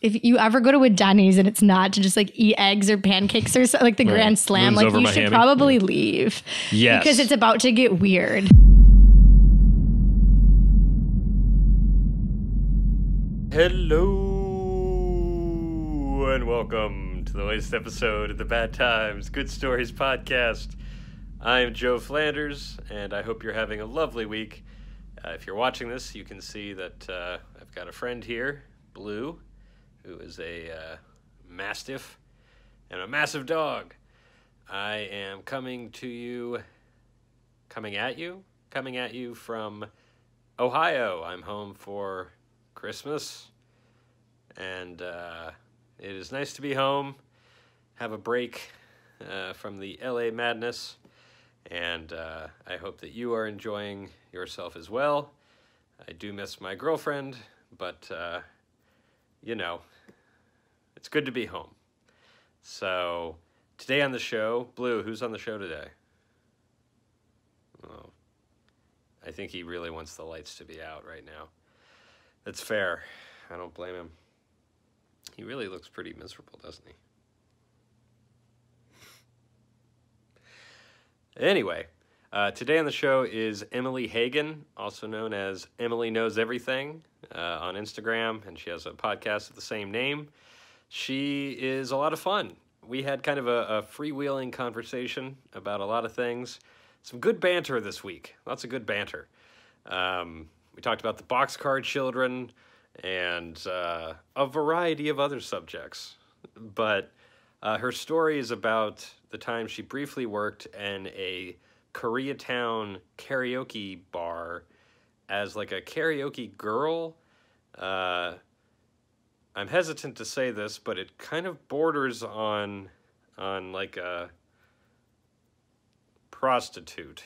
if you ever go to a Denny's and it's not to just like eat eggs or pancakes or like the Grand Slam, like you should probably leave. Yes. Because it's about to get weird. Hello and welcome to the latest episode of the Bad Times Good Stories podcast. I am Joe Flanders and I hope you're having a lovely week. If you're watching this, you can see that I've got a friend here, Blue, who is a mastiff and a massive dog. I am coming at you from Ohio. I'm home for Christmas, and it is nice to be home, have a break from the LA madness, and I hope that you are enjoying yourself as well. I do miss my girlfriend, but it's good to be home. So today on the show, Blue, who's on the show today? Oh, I think he really wants the lights to be out right now. That's fair. I don't blame him. He really looks pretty miserable, doesn't he? Anyway, today on the show is Emilie Hagen, also known as Emily Knows Everything on Instagram, and she has a podcast of the same name. She is a lot of fun. We had kind of a freewheeling conversation about a lot of things. Some good banter this week. Lots of good banter. We talked about the Boxcar Children and a variety of other subjects. But her story is about the time she briefly worked in a Koreatown karaoke bar as like a karaoke girl. I'm hesitant to say this, but it kind of borders on like a prostitute.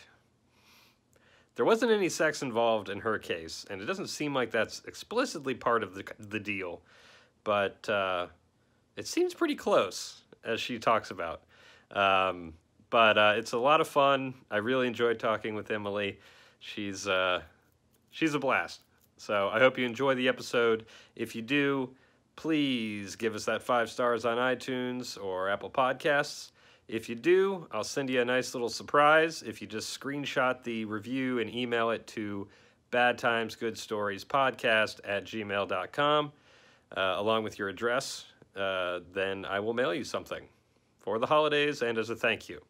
There wasn't any sex involved in her case, and it doesn't seem like that's explicitly part of the deal, but it seems pretty close, as she talks about. But it's a lot of fun. I really enjoyed talking with Emily. She's a blast. So I hope you enjoy the episode. If you do, please give us that 5 stars on iTunes or Apple Podcasts. If you do, I'll send you a nice little surprise if you just screenshot the review and email it to badtimesgoodstoriespodcast@gmail.com along with your address. Then I will mail you something for the holidays and as a thank you.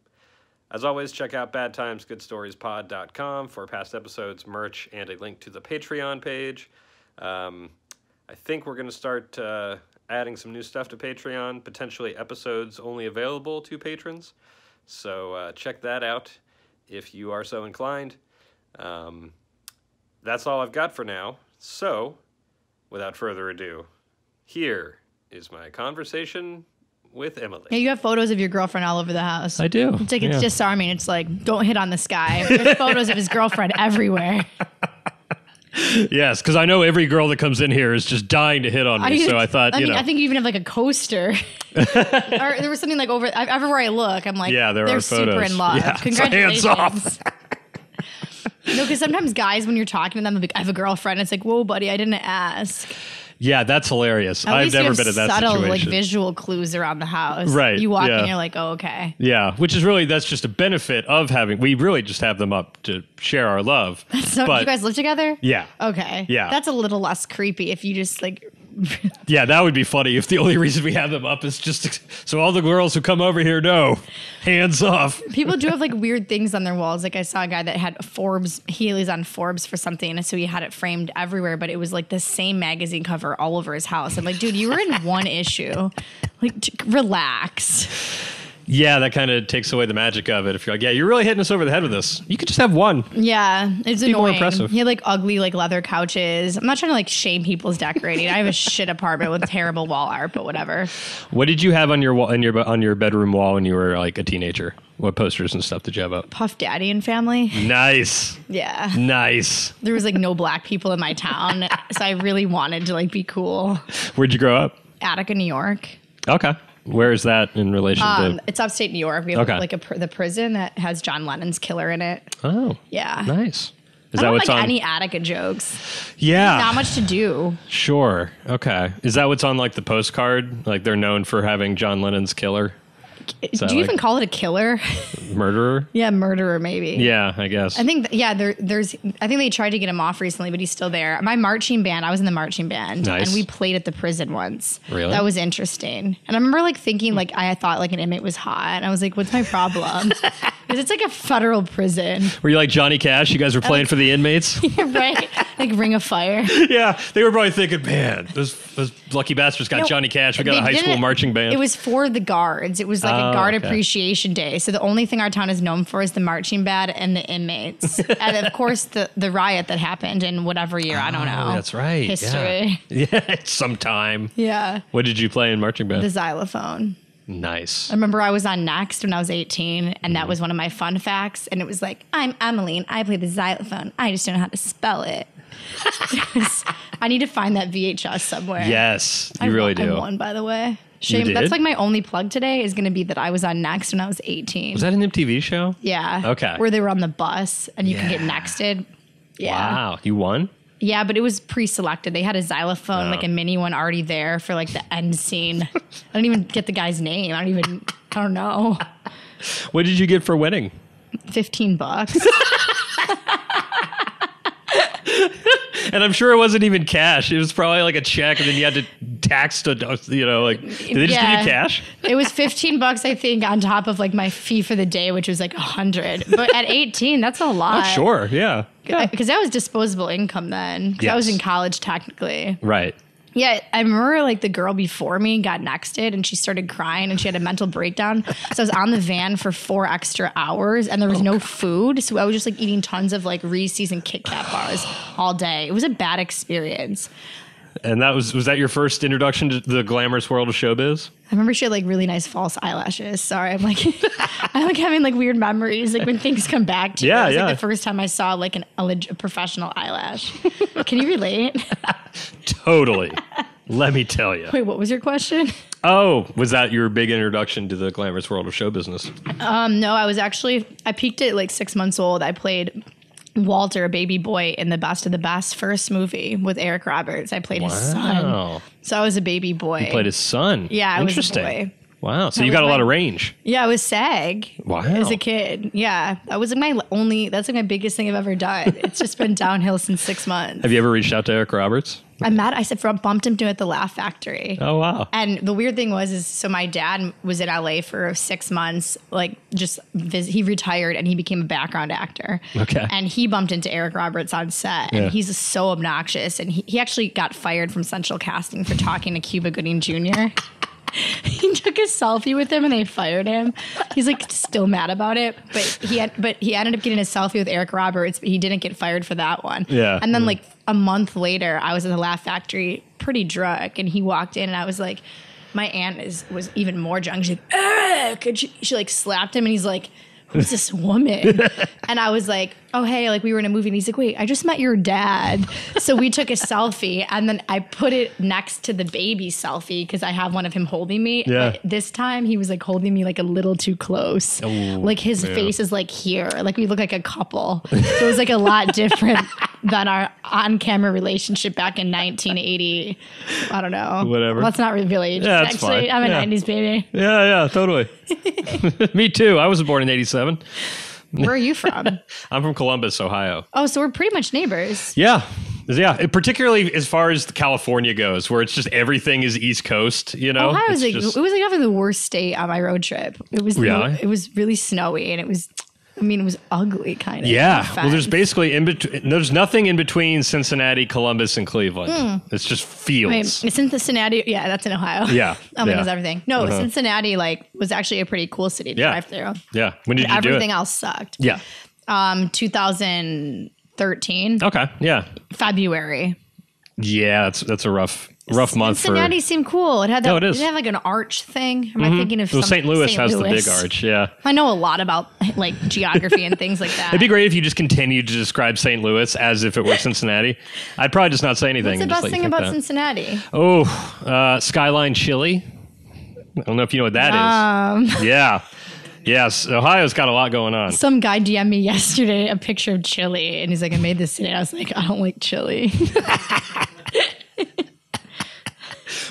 As always, check out badtimesgoodstoriespod.com for past episodes, merch, and a link to the Patreon page. I think we're going to start adding some new stuff to Patreon, potentially episodes only available to patrons. So check that out if you are so inclined. That's all I've got for now. So, without further ado, here is my conversation with Emily. Yeah, you have photos of your girlfriend all over the house. I do. It's like, it's disarming. It's like, don't hit on this guy. There's photos of his girlfriend everywhere. Yes, because I know every girl that comes in here is just dying to hit on me. So I thought, I think you even have like a coaster. Or there was something like everywhere I look, I'm like, yeah, they're super in love. Yeah, congratulations. so hands off. No, because sometimes guys, when you're talking to them, like, I have a girlfriend. It's like, whoa, buddy, I didn't ask. Yeah, that's hilarious. I've never been in that subtle, situation. Like visual clues around the house. Right. You walk in, you're like, oh, okay. Yeah, which is really, that's just a benefit of having, we really just have them up to share our love. So you guys live together? Yeah. Okay. Yeah. That's a little less creepy if you just like... Yeah, that would be funny if the only reason we have them up is just so all the girls who come over here know, hands off. People do have like weird things on their walls. Like I saw a guy that had Forbes, he was on Forbes for something, and so he had it framed everywhere, but it was like the same magazine cover all over his house. I'm like, dude, you were in one issue. Like, relax. Yeah, that kind of takes away the magic of it. If you're like, yeah, you're really hitting us over the head with this. You could just have one. Yeah, it's annoying. More impressive. He had like ugly like leather couches. I'm not trying to like shame people's decorating. I have a shit apartment with terrible wall art, but whatever. What did you have on your wall, on your bedroom wall when you were like a teenager? What posters and stuff did you have up? Puff Daddy and Family. Nice. Yeah. Nice. There was like no black people in my town, so I really wanted to like be cool. Where'd you grow up? Attica, New York. Okay. Where is that in relation to? It's upstate New York. We have like the prison that has John Lennon's killer in it. Oh. Yeah. Nice. Is I that don't what's like on? any Attica jokes. Yeah. Not much to do. Sure. Okay. Is that what's on like the postcard? Like they're known for having John Lennon's killer? Do you even call it a killer? Murderer? Yeah, murderer maybe. Yeah, I guess. I think there's I think they tried to get him off recently, but he's still there. My marching band, I was in the marching band, Nice. and we played at the prison once. Really? That was interesting. And I remember like thinking like I thought like an inmate was hot, and I was like, what's my problem? Because it's like a federal prison. Were you like Johnny Cash? You guys were playing for the inmates? Right? Like Ring of Fire. Yeah, they were probably thinking, man, those lucky bastards got Johnny Cash. We got a high school marching band. It was for the guards. It was like a guard appreciation day. So the only thing our town is known for is the marching band and the inmates. And of course the riot that happened in whatever year, I don't know. That's right. History. Yeah, sometime. Yeah. What did you play in marching band? The xylophone. Nice. I remember I was on Next when I was 18, and that was one of my fun facts. And it was like, I'm Emily, and I play the xylophone. I just don't know how to spell it. I need to find that VHS somewhere. Yes, you really do. I won, by the way. Shame. You did? That's like my only plug today is going to be that I was on Next when I was 18. Was that an MTV show? Yeah. Okay. Where they were on the bus, and you can get nexted. Yeah. Wow, you won? Yeah, but it was pre-selected. They had a xylophone, like a mini one already there for like the end scene. I don't even get the guy's name. I don't know. What did you get for winning? $15. And I'm sure it wasn't even cash. It was probably like a check, and then you had to tax to, like, did they just give you cash? It was $15, I think, on top of like my fee for the day, which was like $100. But at 18, that's a lot. Oh, sure, yeah. Because that was disposable income then. 'Cause I was in college technically. Right. Yeah, I remember like the girl before me got nexted and she started crying and she had a mental breakdown. So I was on the van for 4 extra hours and there was no food. So I was just like eating tons of like Reese's and Kit Kat bars all day. It was a bad experience. And that was that your first introduction to the glamorous world of showbiz? I remember she had like really nice false eyelashes. Sorry, I'm like having like weird memories, like when things come back to you. It was like the first time I saw like a professional eyelash. Can you relate? Totally. Let me tell you. Wait, what was your question? Oh, was that your big introduction to the glamorous world of show business? No, I peaked at like 6 months old. I played Walter, a baby boy, in the Best of the Best first movie with Eric Roberts. I played his son. So I was a baby boy. You played his son. Yeah, I was a Interesting. boy. Wow. So you got a lot of range. Yeah, I was SAG. Wow. As a kid. Yeah. That was like that's like my biggest thing I've ever done. It's just been downhill since 6 months. Have you ever reached out to Eric Roberts? I said bumped into him at the Laugh Factory. Oh, wow. And the weird thing so my dad was in LA for 6 months, like he retired and he became a background actor. Okay. And he bumped into Eric Roberts on set and he's so obnoxious. And he actually got fired from Central Casting for talking to Cuba Gooding Jr. He took a selfie with him and they fired him. He's like still mad about it, but he ended up getting a selfie with Eric Roberts, but he didn't get fired for that one. Yeah. And then like a month later, I was at the Laugh Factory, pretty drunk, and he walked in, and I was like, my aunt was even more drunk. She's like, Eric, and she like slapped him, and he's like, who's this woman? And I was like, oh, hey, like we were in a movie. And he's like, wait, I just met your dad. So we took a selfie and then I put it next to the baby selfie because I have one of him holding me. Yeah. But this time he was like holding me like a little too close. Oh, like his face is like here. Like we look like a couple. So it was like a lot different than our on-camera relationship back in 1980. I don't know. Whatever. Let's not reveal age. Yeah, that's actually, fine. I'm a 90s baby. Yeah, totally. Me too. I was born in 87. Where are you from? I'm from Columbus, Ohio. Oh, so we're pretty much neighbors. Yeah. Particularly as far as California goes, where it's just everything is East Coast, Ohio was like, it was like definitely the worst state on my road trip. It was it was really snowy and it was ugly kind of. Yeah. Well, there's basically there's nothing in between Cincinnati, Columbus, and Cleveland. It's just fields. Wait, Cincinnati, yeah, that's in Ohio. Yeah. I think it's everything. No, Cincinnati was actually a pretty cool city to drive through. Yeah. When did you do it? Everything else sucked. Yeah. 2013. Okay. Yeah. February. Yeah, that's a rough month. Cincinnati seemed cool. It had that. Did it have like an arch thing? Am I thinking of? Well, St. Louis has the big arch. Yeah. I know a lot about like geography and things like that. It'd be great if you just continued to describe St. Louis as if it were Cincinnati. I'd probably just not say anything. What's the best thing about Cincinnati? Oh, Skyline Chili. I don't know if you know what that is. Yeah. Yes, Ohio's got a lot going on. Some guy DM'd me yesterday a picture of chili, and he's like, I made this today. I was like, I don't like chili.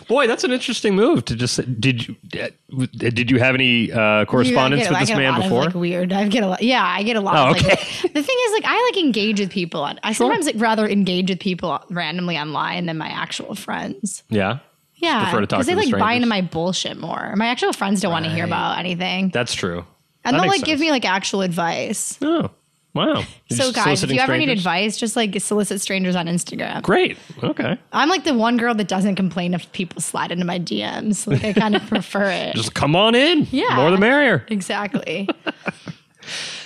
Boy, that's an interesting move to just. Did you have any correspondence with this man before? Of, like, weird. I get a lot. Yeah, I get a lot. Oh, of, okay. Like, the thing is, like, I like engage with people. I sometimes like rather engage with people randomly online than my actual friends. Yeah. Yeah, prefer to talk because to they like strangers. buy into my bullshit more. My actual friends don't want to hear about anything. That's true. And that they'll like makes give sense. me like actual advice. Oh, wow. So guys, if you ever need advice, just like solicit strangers on Instagram. Great. Okay. I'm like the one girl that doesn't complain if people slide into my DMs. Like I kind of prefer it. Just come on in. Yeah. More the merrier. Exactly.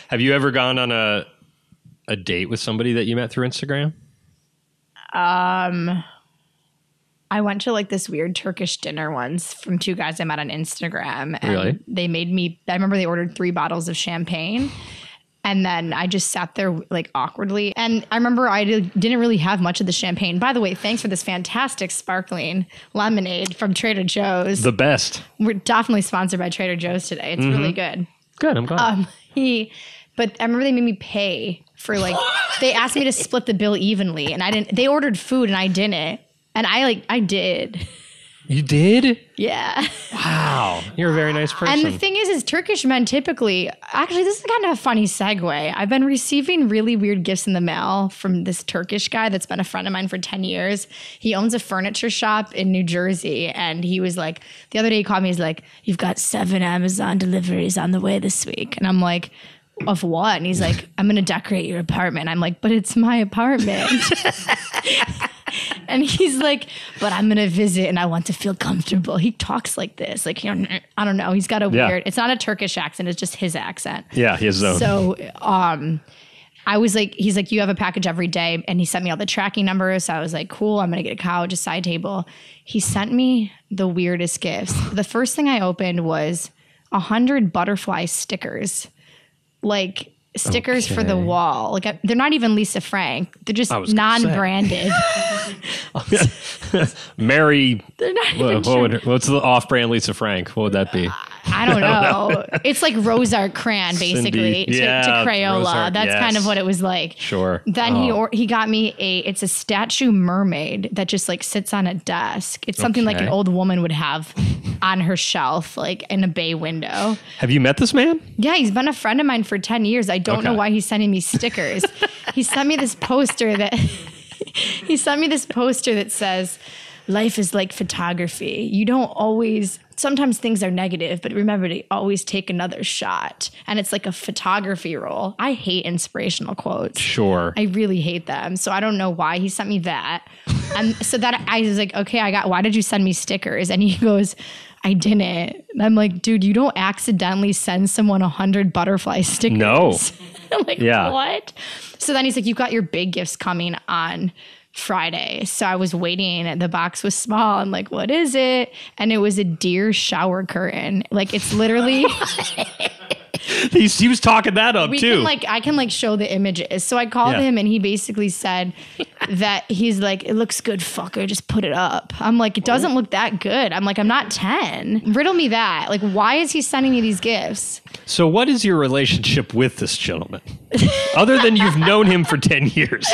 Have you ever gone on a date with somebody that you met through Instagram? I went to like this weird Turkish dinner once from two guys I met on Instagram. And Really? They made me, I remember they ordered 3 bottles of champagne. And then I just sat there like awkwardly. And I remember I didn't really have much of the champagne. By the way, thanks for this fantastic sparkling lemonade from Trader Joe's. The best. We're definitely sponsored by Trader Joe's today. It's really good. Good. I'm glad. But I remember they made me pay for like, they asked me to split the bill evenly. And I didn't, they ordered food and I didn't. And I did. You did? Yeah. Wow. You're a very nice person. And the thing is Turkish men typically, actually, this is kind of a funny segue. I've been receiving really weird gifts in the mail from this Turkish guy that's been a friend of mine for 10 years. He owns a furniture shop in New Jersey. And he was like, the other day he called me, he's like, you've got 7 Amazon deliveries on the way this week. And I'm like, of what? And he's like, I'm going to decorate your apartment. I'm like, but it's my apartment. And he's like, but I'm going to visit and I want to feel comfortable. He talks like this. Like, you know, I don't know. He's got a weird, it's not a Turkish accent. It's just his accent. Yeah, his own. So I was like, he's like, you have a package every day. And he sent me all the tracking numbers. So I was like, cool, I'm going to get a couch, a side table. He sent me the weirdest gifts. The first thing I opened was 100 butterfly stickers. Like, stickers for the wall. Like they're not even Lisa Frank. They're just non-branded. Mary. They're not even what's the off-brand Lisa Frank? What would that be? I don't know. It's like Rosart Crayon, basically, to Crayola. Rosart, That's kind of what it was like. Sure. Then he got me it's a statue mermaid that just like sits on a desk. It's something like an old woman would have on her shelf, like in a bay window. Have you met this man? Yeah, he's been a friend of mine for 10 years. I don't know why he's sending me stickers. He sent me this poster that says, life is like photography. You don't always, sometimes things are negative, but remember to always take another shot. And it's like a photography roll. I hate inspirational quotes. Sure. I really hate them. So I don't know why he sent me that. And so that I was like, okay, why did you send me stickers? And he goes, I didn't. And I'm like, dude, you don't accidentally send someone 100 butterfly stickers. No. I'm like, what? So then he's like, you've got your big gifts coming on Friday. So I was waiting. The box was small. I'm like, what is it? And it was a deer shower curtain. Like, it's literally... He was talking that up too. I can show the images. So I called him and he basically said that he's like, it looks good, fucker. Just put it up. I'm like, it doesn't look that good. I'm like, I'm not 10. Riddle me that. Like, why is he sending me these gifts? So what is your relationship with this gentleman? Other than you've known him for 10 years.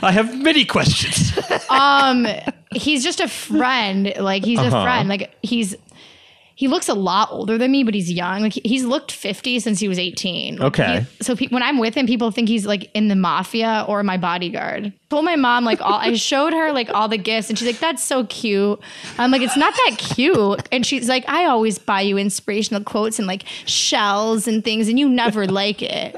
I have many questions. He's just a friend. Like, he's a friend. Like, he looks a lot older than me, but he's young. Like, he's looked 50 since he was 18. Like, okay. When I'm with him, people think he's like in the mafia or my bodyguard. Told my mom I showed her like all the gifts, and she's like, "That's so cute." I'm like, "It's not that cute." And she's like, "I always buy you inspirational quotes and like shells and things, and you never like it."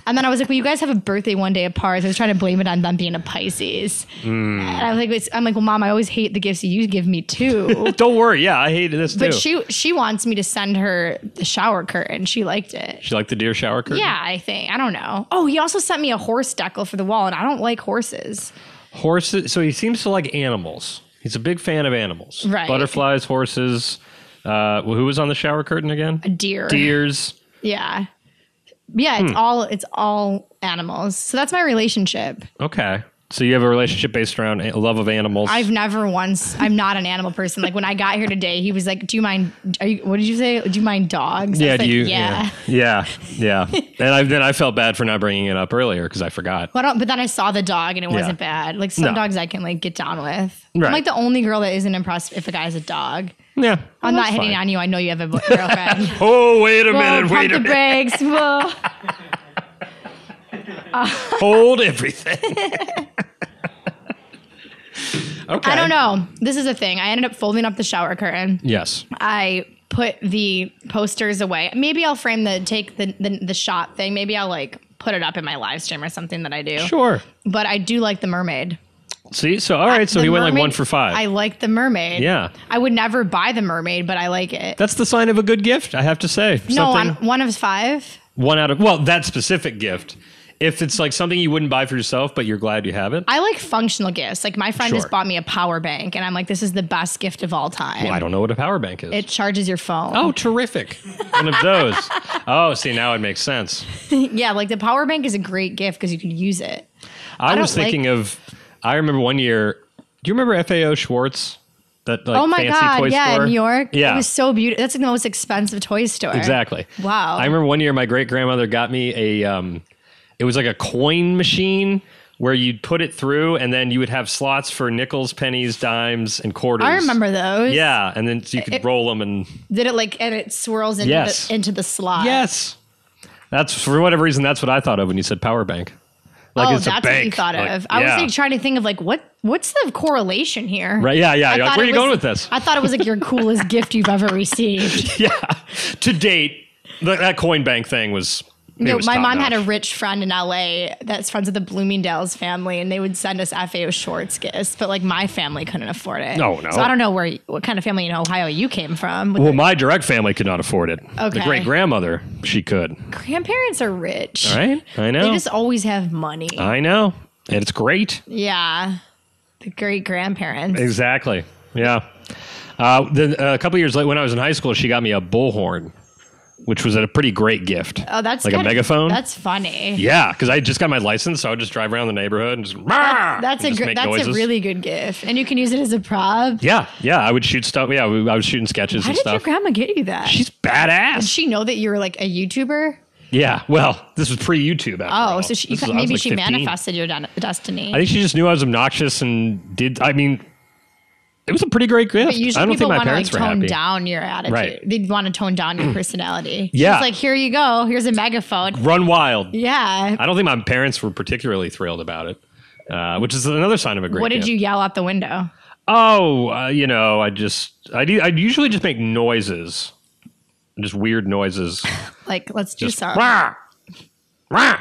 And then I was like, well, you guys have a birthday one day apart. So I was trying to blame it on them being a Pisces. And I'm like, well, Mom, I always hate the gifts you give me too. Don't worry. Yeah, I hated this too. But she wants me to send her the shower curtain. She liked it. She liked the deer shower curtain? Yeah, I think. I don't know. Oh, he also sent me a horse decal for the wall, and I don't like horses. Horses? So he seems to like animals. He's a big fan of animals. Right. Butterflies, horses. Who was on the shower curtain again? A deer. Deers. Yeah. Yeah, it's all animals. So that's my relationship. Okay. So you have a relationship based around a love of animals. I'm not an animal person. Like when I got here today, he was like, what did you say? Do you mind dogs? Yeah, I was like, Yeah. And then I felt bad for not bringing it up earlier because I forgot. But then I saw the dog and it wasn't bad. Like some dogs I can like get down with. Right. I'm like the only girl that isn't impressed if a guy has a dog. Yeah. I'm not hitting on you. I know you have a girlfriend. Oh, wait a minute. Pump the brakes. Whoa. Hold everything. Okay. I don't know. This is a thing. I ended up folding up the shower curtain. Yes. I put the posters away. Maybe I'll frame the shot thing. Maybe I'll like put it up in my live stream or something that I do. Sure. But I do like the mermaid. See? So, all right. So he went like 1 for 5. I like the mermaid. Yeah. I would never buy the mermaid, but I like it. That's the sign of a good gift, I have to say. No, on 1 of 5. 1 out of, well, that specific gift. If it's like something you wouldn't buy for yourself, but you're glad you have it. I like functional gifts. Like my friend just bought me a power bank and I'm like, this is the best gift of all time. Well, I don't know what a power bank is. It charges your phone. Oh, terrific. One of those. Oh, see, now it makes sense. Yeah, like the power bank is a great gift because you can use it. I was thinking I remember one year, do you remember FAO Schwartz? That like oh my fancy God, toy yeah, store? in New York. Yeah. It was so beautiful. That's like the most expensive toy store. Exactly. Wow. I remember one year my great-grandmother got me it was like a coin machine where you'd put it through and then you would have slots for nickels, pennies, dimes, and quarters. I remember those. Yeah, and then so you could roll them and... Did it like, and it swirls into the slot. Yes. That's, for whatever reason, that's what I thought of when you said power bank. Like it's that's a bank. What you thought of. I was like trying to think of like, what's the correlation here? Right, yeah. You're like, where are you going with this? I thought it was like your coolest gift you've ever received. Yeah. To date, that coin bank thing was... No, my mom had a rich friend in LA that's friends with the Bloomingdale's family, and they would send us FAO Schwartz gifts, but like my family couldn't afford it. No. So I don't know what kind of family in Ohio you came from. Well, my direct family could not afford it. Okay. The great grandmother, she could. Grandparents are rich. All right, I know. They just always have money. I know, and it's great. Yeah, the great grandparents. Exactly. Yeah. Then a couple years later, when I was in high school, she got me a bullhorn, which was a pretty great gift. Oh, that's like a megaphone. That's funny. Yeah, because I just got my license, so I would just drive around the neighborhood and just. That's a really good gift, and you can use it as a prop. Yeah. I would shoot stuff. Yeah, I was shooting sketches and stuff. Why did your grandma get you that? She's badass. Did she know that you were like a YouTuber? Yeah. Well, this was pre-YouTube. After so she manifested your destiny. I think she just knew I was obnoxious and did. I mean. It was a pretty great gift. But usually I don't people think my want to parents like were tone happy. down your attitude. Right. They'd want to tone down your personality. Yeah. She's like, here you go. Here's a megaphone. Run wild. Yeah. I don't think my parents were particularly thrilled about it, which is another sign of a great gift. What did you yell out the window? Oh, I usually just make noises. Just weird noises. Like, let's do something. Rah! Rah!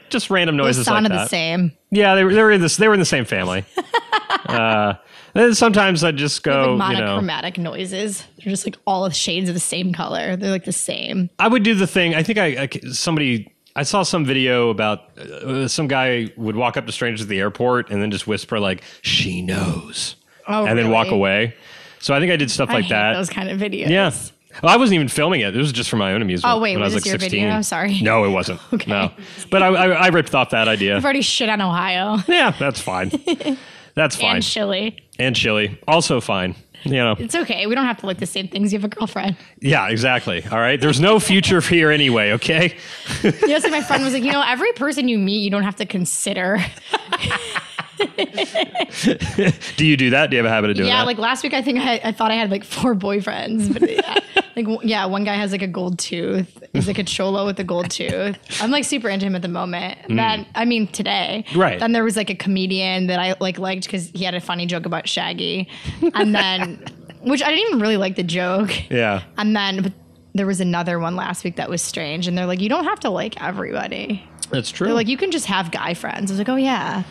Just random noises They sounded like that. the same. Yeah, they were in the same family. Then sometimes I just go, like monochromatic noises. They're just like all shades of the same color. They're like the same. I would do the thing. I think I saw some video about some guy would walk up to strangers at the airport and then just whisper like, "She knows," and then walk away. So I think I did stuff like that. Those kind of videos. Yeah. Well, I wasn't even filming it. It was just for my own amusement. Oh, wait, was this your 16. video? Sorry. No, it wasn't. Okay. No. But I ripped off that idea. You've already shit on Ohio. Yeah, that's fine. That's fine. And chili. Also fine. It's okay. We don't have to like the same things. You have a girlfriend. Yeah, exactly. All right. There's no future here anyway, okay? So my friend was like, every person you meet, you don't have to consider. Do you do that? Do you have a habit of doing that? Yeah, like last week, I think I thought I had like 4 boyfriends. But one guy has like a gold tooth. He's like a cholo with a gold tooth. I'm like super into him at the moment. Then, today. Right. Then there was like a comedian that I liked because he had a funny joke about Shaggy. And then, which I didn't even really like the joke. Yeah. And then, but there was another one last week that was strange. And they're like, you don't have to like everybody. That's true. They're like, you can just have guy friends. I was like, oh yeah.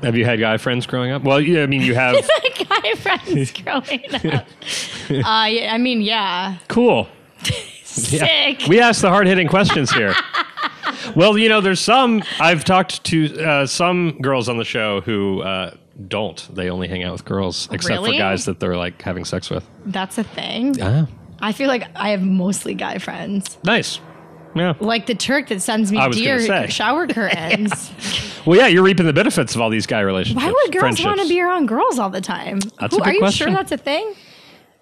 Have you had guy friends growing up? Well, yeah, I mean, you have. Guy friends growing up. Yeah. Cool. Sick. Yeah. We ask the hard-hitting questions here. Well, there's some. I've talked to some girls on the show who don't. They only hang out with girls, except for guys that they're like having sex with. That's a thing. Ah. I feel like I have mostly guy friends. Nice. Yeah. Like the Turk that sends me deer shower curtains. Well, yeah, you're reaping the benefits of all these guy relationships. Why would girls want to be around girls all the time? That's a good Are you question. sure that's a thing?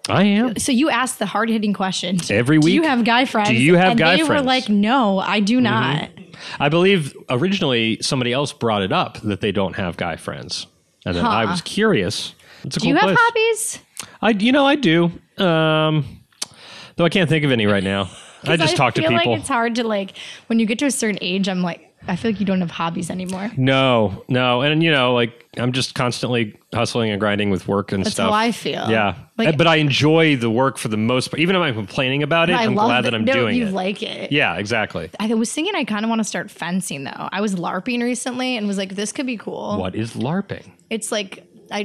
I am. So you asked the hard-hitting question. Every week. Do you have guy friends? Do you have guy friends? And they were like, no, I do not. I believe originally somebody else brought it up that they don't have guy friends. And then I was curious. It's a cool Do you place. have hobbies? I do. Though I can't think of any right now. I just talk to people. I feel like it's hard to like, when you get to a certain age, I'm like, I feel like you don't have hobbies anymore. No. And like I'm just constantly hustling and grinding with work and That's stuff. how I feel. Yeah. Like, but I enjoy the work for the most part. Even if I'm complaining about it, I'm glad that I'm doing it. You like it. Yeah, exactly. I was thinking I kind of want to start fencing though. I was LARPing recently and was like, this could be cool. What is LARPing? It's like, I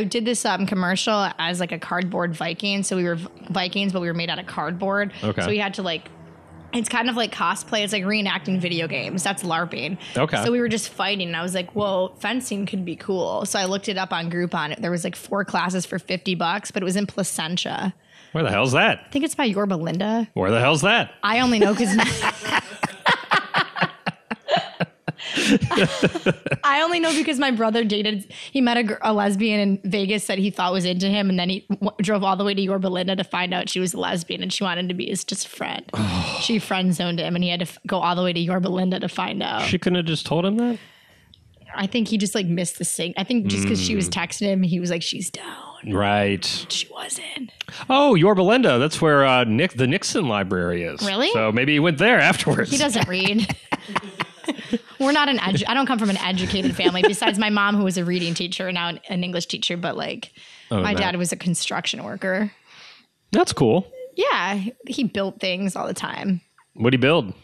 did this commercial as like a cardboard Viking. So we were Vikings, but we were made out of cardboard. Okay. So we had to like, it's kind of like cosplay. It's like reenacting video games. That's LARPing. Okay. So we were just fighting. And I was like, whoa, fencing could be cool. So I looked it up on Groupon. There was like 4 classes for $50, but it was in Placentia. Where the hell's that? I think it's by Yorba Linda. Where the hell's that? I only know because I only know because my brother he met a lesbian in Vegas that he thought was into him, and then he drove all the way to Yorba Linda to find out she was a lesbian, and she wanted to be his just friend. She friend zoned him, and he had to go all the way to Yorba Linda to find out. She couldn't have just told him that? I think he just like missed the sync. I think just because she was texting him, he was like, she's down. Right. She wasn't. Oh, Yorba Linda. That's where the Nixon Library is. Really? So maybe he went there afterwards. He doesn't read. We're not I don't come from an educated family, besides my mom, who was a reading teacher and now an English teacher, but like my dad was a construction worker. That's cool. Yeah, he built things all the time. What'd he build?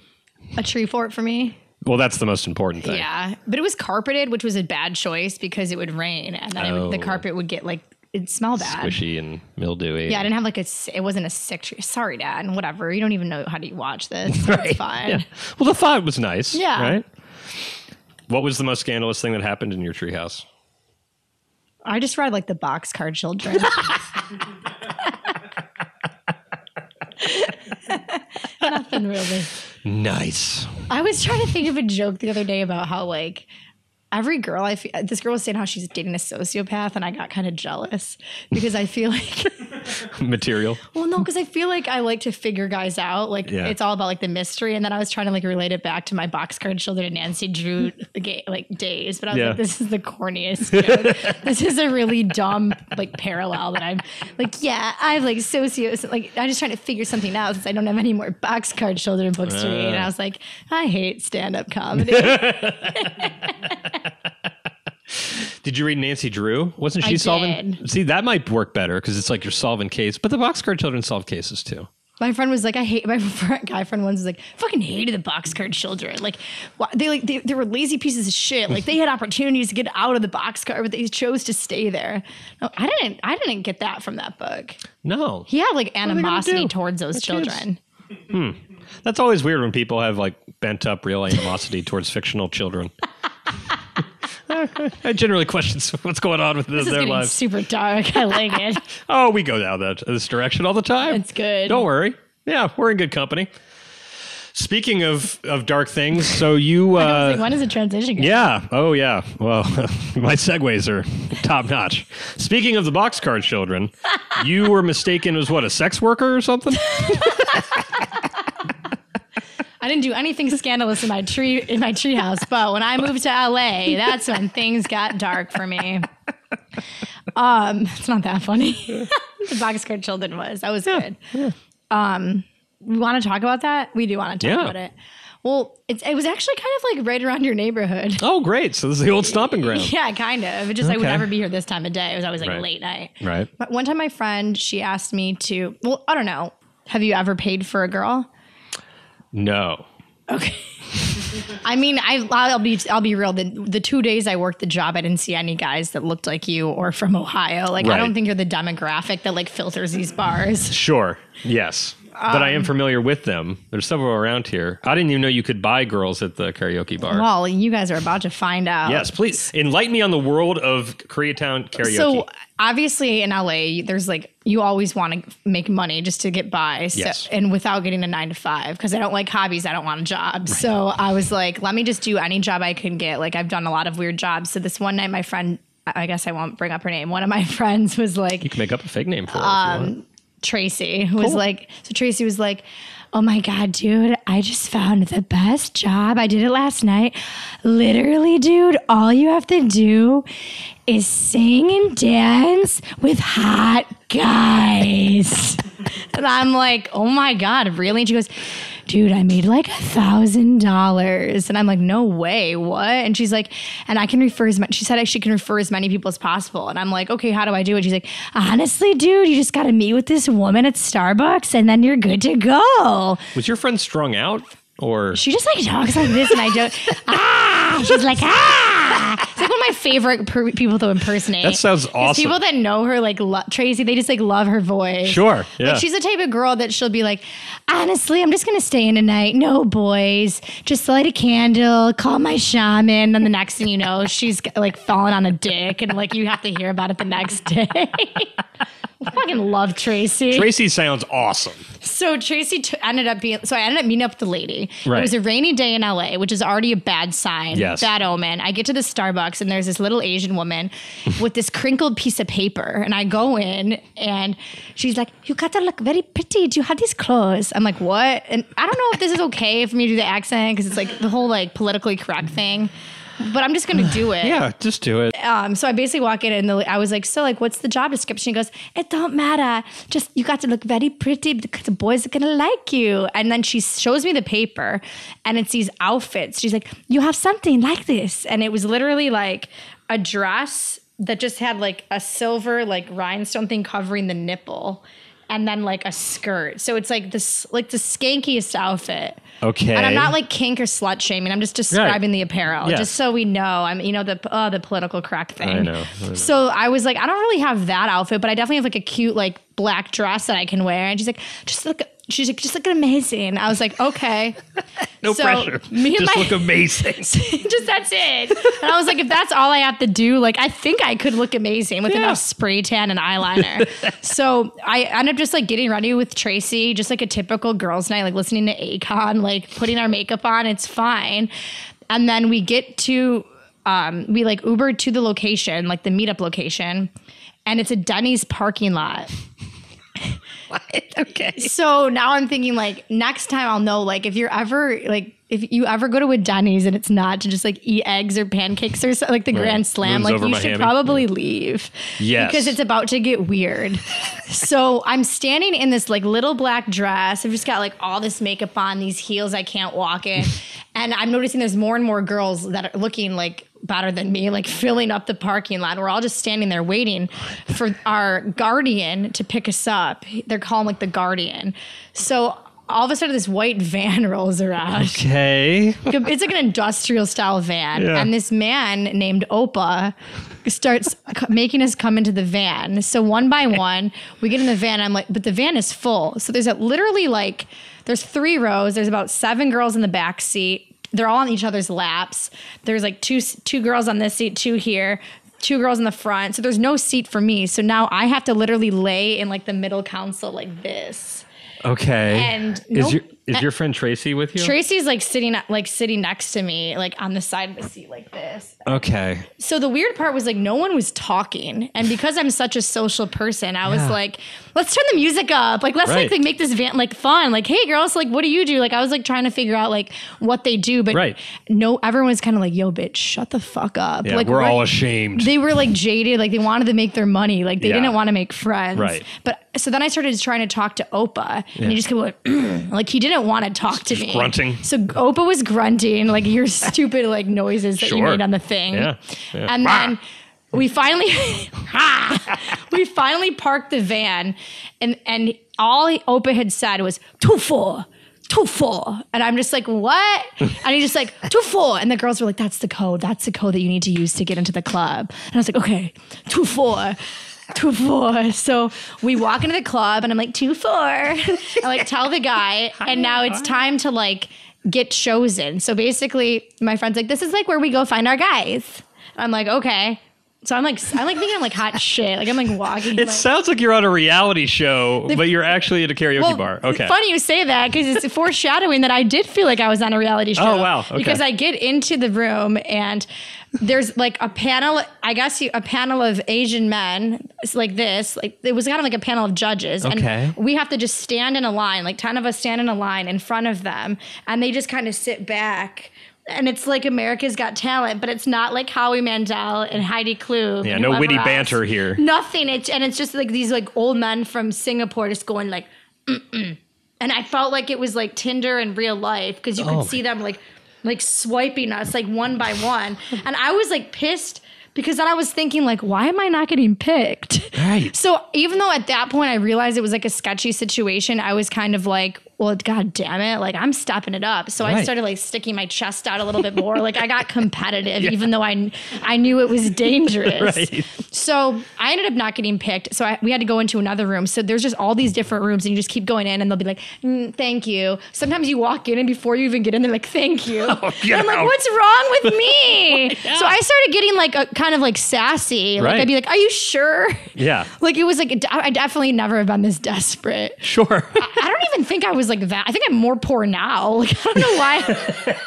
A tree fort for me. Well, that's the most important thing. Yeah, but it was carpeted, which was a bad choice because it would rain and then the carpet would get like, it'd smell bad. Squishy and mildewy. Yeah, I didn't have like it wasn't a sick tree. Sorry, Dad, whatever. You don't even know how to watch this. Right. It's fine. Yeah. Well, the thought was nice. Yeah. Right? What was the most scandalous thing that happened in your treehouse? I just read like the Boxcar Children. Nothing really. Nice. I was trying to think of a joke the other day about how like every girl this girl was saying how she's dating a sociopath, and I got kind of jealous because I feel like material. Well, no, because I feel like I like to figure guys out. Like it's all about like the mystery, and then I was trying to like relate it back to my Boxcar Children and Nancy Drew like days, but I was like, this is the corniest joke. This is a really dumb like parallel that I'm like, I have like socios. Like I'm just trying to figure something out since I don't have any more Boxcar Children books to read, and I was like, I hate stand-up comedy. Did you read Nancy Drew? Wasn't she solving? See, that might work better because it's like you're solving case, but the Boxcar Children solve cases too. My friend was like, my guy friend once was like, fucking hated the Boxcar Children. Like, they were lazy pieces of shit. Like they had opportunities to get out of the boxcar, but they chose to stay there. No, I didn't get that from that book. No, he had like animosity towards those children. That's always weird when people have like bent up real animosity towards fictional children. I generally question what's going on with their lives. Super dark. I like it. Oh, we go down this direction all the time. It's good. Don't worry. Yeah, we're in good company. Speaking of dark things, so you... when is it transition? Yeah. Oh, yeah. Well, my segues are top notch. Speaking of the Boxcar Children, you were mistaken as what, a sex worker or something? I didn't do anything scandalous in my treehouse, but when I moved to LA, that's when things got dark for me. It's not that funny. The Boxcar Children was. That was good. Yeah. We want to talk about that? We do want to talk about it. Well, it was actually kind of like right around your neighborhood. Oh, great. So this is the old stomping ground. Yeah, kind of. It just I would never be here this time of day. It was always like late night. Right. But one time my friend, she asked me to, well, I don't know. Have you ever paid for a girl? No. Okay. I mean, I'll be real. The 2 days I worked the job, I didn't see any guys that looked like you or from Ohio. Like, I don't think you're the demographic that like filters these bars. Sure. Yes. But I am familiar with them. There's several around here. I didn't even know you could buy girls at the karaoke bar. Well, you guys are about to find out. Yes, please. Enlighten me on the world of Koreatown karaoke. So obviously in LA, there's like, you always want to make money just to get by. So, Yes. and without getting a 9 to 5, because I don't like hobbies. I don't want a job. Right. So I was like, let me just do any job I can get. Like I've done a lot of weird jobs. So this one night, my friend, I guess I won't bring up her name. One of my friends was like, you can make up a fake name for her if you want. Tracy was like, so Tracy was like, oh my God, dude, I just found the best job. I did it last night. Literally, dude, all you have to do is sing and dance with hot guys. And I'm like, oh my God, really? And she goes, dude, I made like $1,000. And I'm like, no way, what? And she's like, and I can refer as much, she said she can refer as many people as possible. And I'm like, okay, how do I do it? She's like, honestly, dude, you just got to meet with this woman at Starbucks and then you're good to go. Was your friend strung out? Or she just like talks like this and I don't, she's like, It's like one of my favorite people to impersonate. That sounds awesome. People that know her, like Tracy, they just like love her voice. Sure, yeah. Like she's the type of girl that she'll be like, honestly, I'm just going to stay in tonight. No boys. Just light a candle, call my shaman. Then the next thing you know, she's like falling on a dick and like you have to hear about it the next day. I fucking love Tracy. Tracy sounds awesome. So Tracy ended up meeting up with the lady. Right. It was a rainy day in LA, which is already a bad sign. Yes. Bad omen. I get to the Starbucks and there's this little Asian woman with this crinkled piece of paper. And I go in and she's like, you got to look very pretty. Do you have these clothes? I'm like, what? And I don't know if this is okay for me to do the accent because it's like the whole like politically correct thing. But I'm just going to do it. Yeah, just do it. So I basically walk in and I was like, so like, what's the job description? She goes, it don't matter. Just, you got to look very pretty because the boys are going to like you. And then she shows me the paper and it's these outfits. She's like, you have something like this. And it was literally like a dress that just had like a silver, like rhinestone thing covering the nipple. And then like a skirt. So it's like this, like the skankiest outfit. Okay. And I'm not like kink or slut shaming. I'm just describing the apparel, Yes. just so we know. I'm, the political correct thing. I know. So I was like, I don't really have that outfit, but I definitely have like a cute like black dress that I can wear. And she's like, just look amazing. I was like, okay. No pressure. Just look amazing. Just that's it. And I was like, if that's all I have to do, like I think I could look amazing with enough spray tan and eyeliner. So I ended up just like getting ready with Tracy, just like a typical girls' night, like listening to Akon, like putting our makeup on. It's fine. And then we get to, we like Ubered to the location, like the meetup location, and it's a Denny's parking lot. What? Okay. So now I'm thinking like next time I'll know, like if you ever go to a Denny's and it's not to just like eat eggs or pancakes or like the Grand Slam, Moons like you should probably leave. Yes. Because it's about to get weird. So I'm standing in this like little black dress. I've just got like all this makeup on, these heels I can't walk in. And I'm noticing there's more and more girls that are looking like better than me, like filling up the parking lot. We're all just standing there waiting for our guardian to pick us up. They're calling like the guardian. So all of a sudden this white van rolls around. Okay. It's like an industrial style van. Yeah. And this man named Opa starts making us come into the van. So one by one, we get in the van. I'm like, but the van is full. So there's literally like, there's 3 rows. There's about 7 girls in the back seat. They're all on each other's laps. There's like two girls on this seat, 2 here, 2 girls in the front. So there's no seat for me. So now I have to literally lay in like the middle console like this. Okay. And is your friend Tracy with you? Tracy's like sitting next to me, like on the side of the seat like this. Okay. So the weird part was like no one was talking. And because I'm such a social person, I was like, let's turn the music up. Like, let's like make this van like fun. Like, hey girls, like what do you do? Like I was like trying to figure out like what they do. But no, everyone was kind of like, yo, bitch, shut the fuck up. Yeah, like we're all ashamed. They were like jaded. Like they wanted to make their money. Like they didn't want to make friends. Right. But so then I started trying to talk to Opa and he just kept going, like he didn't want to talk to me. Grunting. So Opa was grunting like your stupid like noises that you made on the thing. Yeah. And then we finally parked the van and all Opa had said was 2-4. 2-4. And I'm just like, what? And he's just like, 2-4. And the girls were like, that's the code. That's the code that you need to use to get into the club. And I was like, okay, 2-4. 2-4. So we walk into the club and I'm like, 2-4. I like tell the guy, and now it's time to like get chosen. So basically my friend's like, this is like where we go find our guys. I'm like, okay. So I'm like thinking I'm like hot shit. Like I'm like walking. It like, sounds like you're on a reality show, but you're actually at a karaoke bar. Okay. It's funny you say that because it's foreshadowing that I did feel like I was on a reality show. Oh, wow. Okay. Because I get into the room and there's like a panel, a panel of Asian men. It's like this. Like it was kind of like a panel of judges. Okay. And we have to just stand in a line, like 10 of us stand in a line in front of them. And they just kind of sit back. And it's like America's Got Talent, but it's not like Howie Mandel and Heidi Klum. Yeah, and no witty else. banter here. Nothing. It's just like these like old men from Singapore just going like, mm-mm. And I felt like it was like Tinder in real life because you could see them like swiping us like one by one. And I was like pissed because then I was thinking like, why am I not getting picked? Right. So even though at that point I realized it was like a sketchy situation, I was kind of like, well, God damn it. Like I'm stepping it up. So I started like sticking my chest out a little bit more. Like I got competitive, even though I knew it was dangerous. Right. So I ended up not getting picked. So we had to go into another room. So there's just all these different rooms and you just keep going in and they'll be like, thank you. Sometimes you walk in and before you even get in, they're like, thank you. Oh, and I'm like, what's wrong with me? Yeah. So I started getting like a kind of like sassy. Like I'd be like, are you sure? Yeah. Like it was like, I definitely never have been this desperate. Sure. I don't even think I was like that. I think I'm more poor now. Like I don't know why.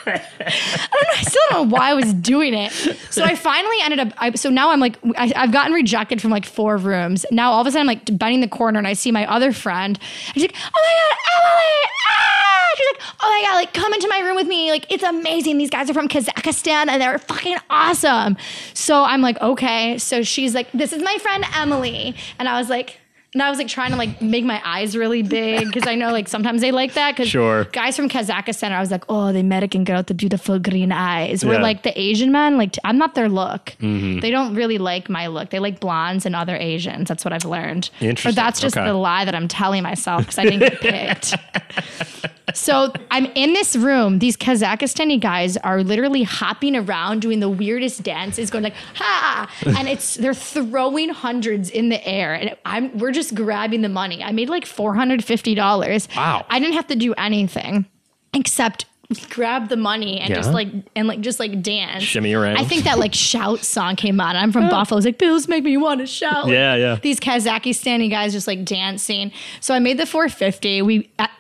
I still don't know why I was doing it. So I finally ended up. So now I'm like, I've gotten rejected from like 4 rooms. Now all of a sudden I'm like bending the corner and I see my other friend. And she's like, oh my God, Emilie! Ah! She's like, oh my God, like come into my room with me. Like it's amazing. These guys are from Kazakhstan and they're fucking awesome. So I'm like, okay. So she's like, this is my friend Emilie. And I was like trying to like make my eyes really big because I know like sometimes they like that because guys from Kazakhstan, I was like, oh, the American girl with the beautiful green eyes. Where like the Asian men, like I'm not their look. Mm-hmm. They don't really like my look. They like blondes and other Asians. That's what I've learned. Interesting. Or that's just the lie that I'm telling myself because I didn't get picked. So I'm in this room. These Kazakhstani guys are literally hopping around doing the weirdest dances, going like, ha! And they're throwing hundreds in the air. And we're just grabbing the money. I made like $450. Wow. I didn't have to do anything except grab the money and just dance. Shimmy around. I think that like Shout song came on. I'm from Buffalo. It's like, pills make me want to shout. Yeah. These Kazakhstani guys just like dancing. So I made the $450.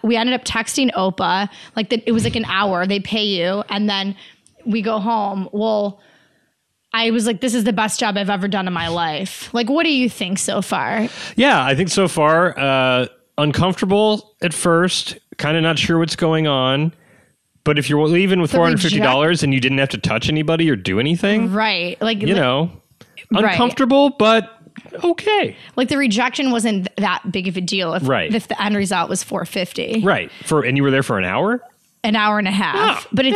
We ended up texting Opa. It was like an hour. They pay you. And then we go home. Well, I was like, this is the best job I've ever done in my life. Like, what do you think so far? Yeah, I think so far, uncomfortable at first, kind of not sure what's going on. But if you're leaving with $450 and you didn't have to touch anybody or do anything, right? Like uncomfortable, but okay. Like the rejection wasn't that big of a deal if the end result was $450. Right. And you were there for an hour? An hour and a half. Oh, but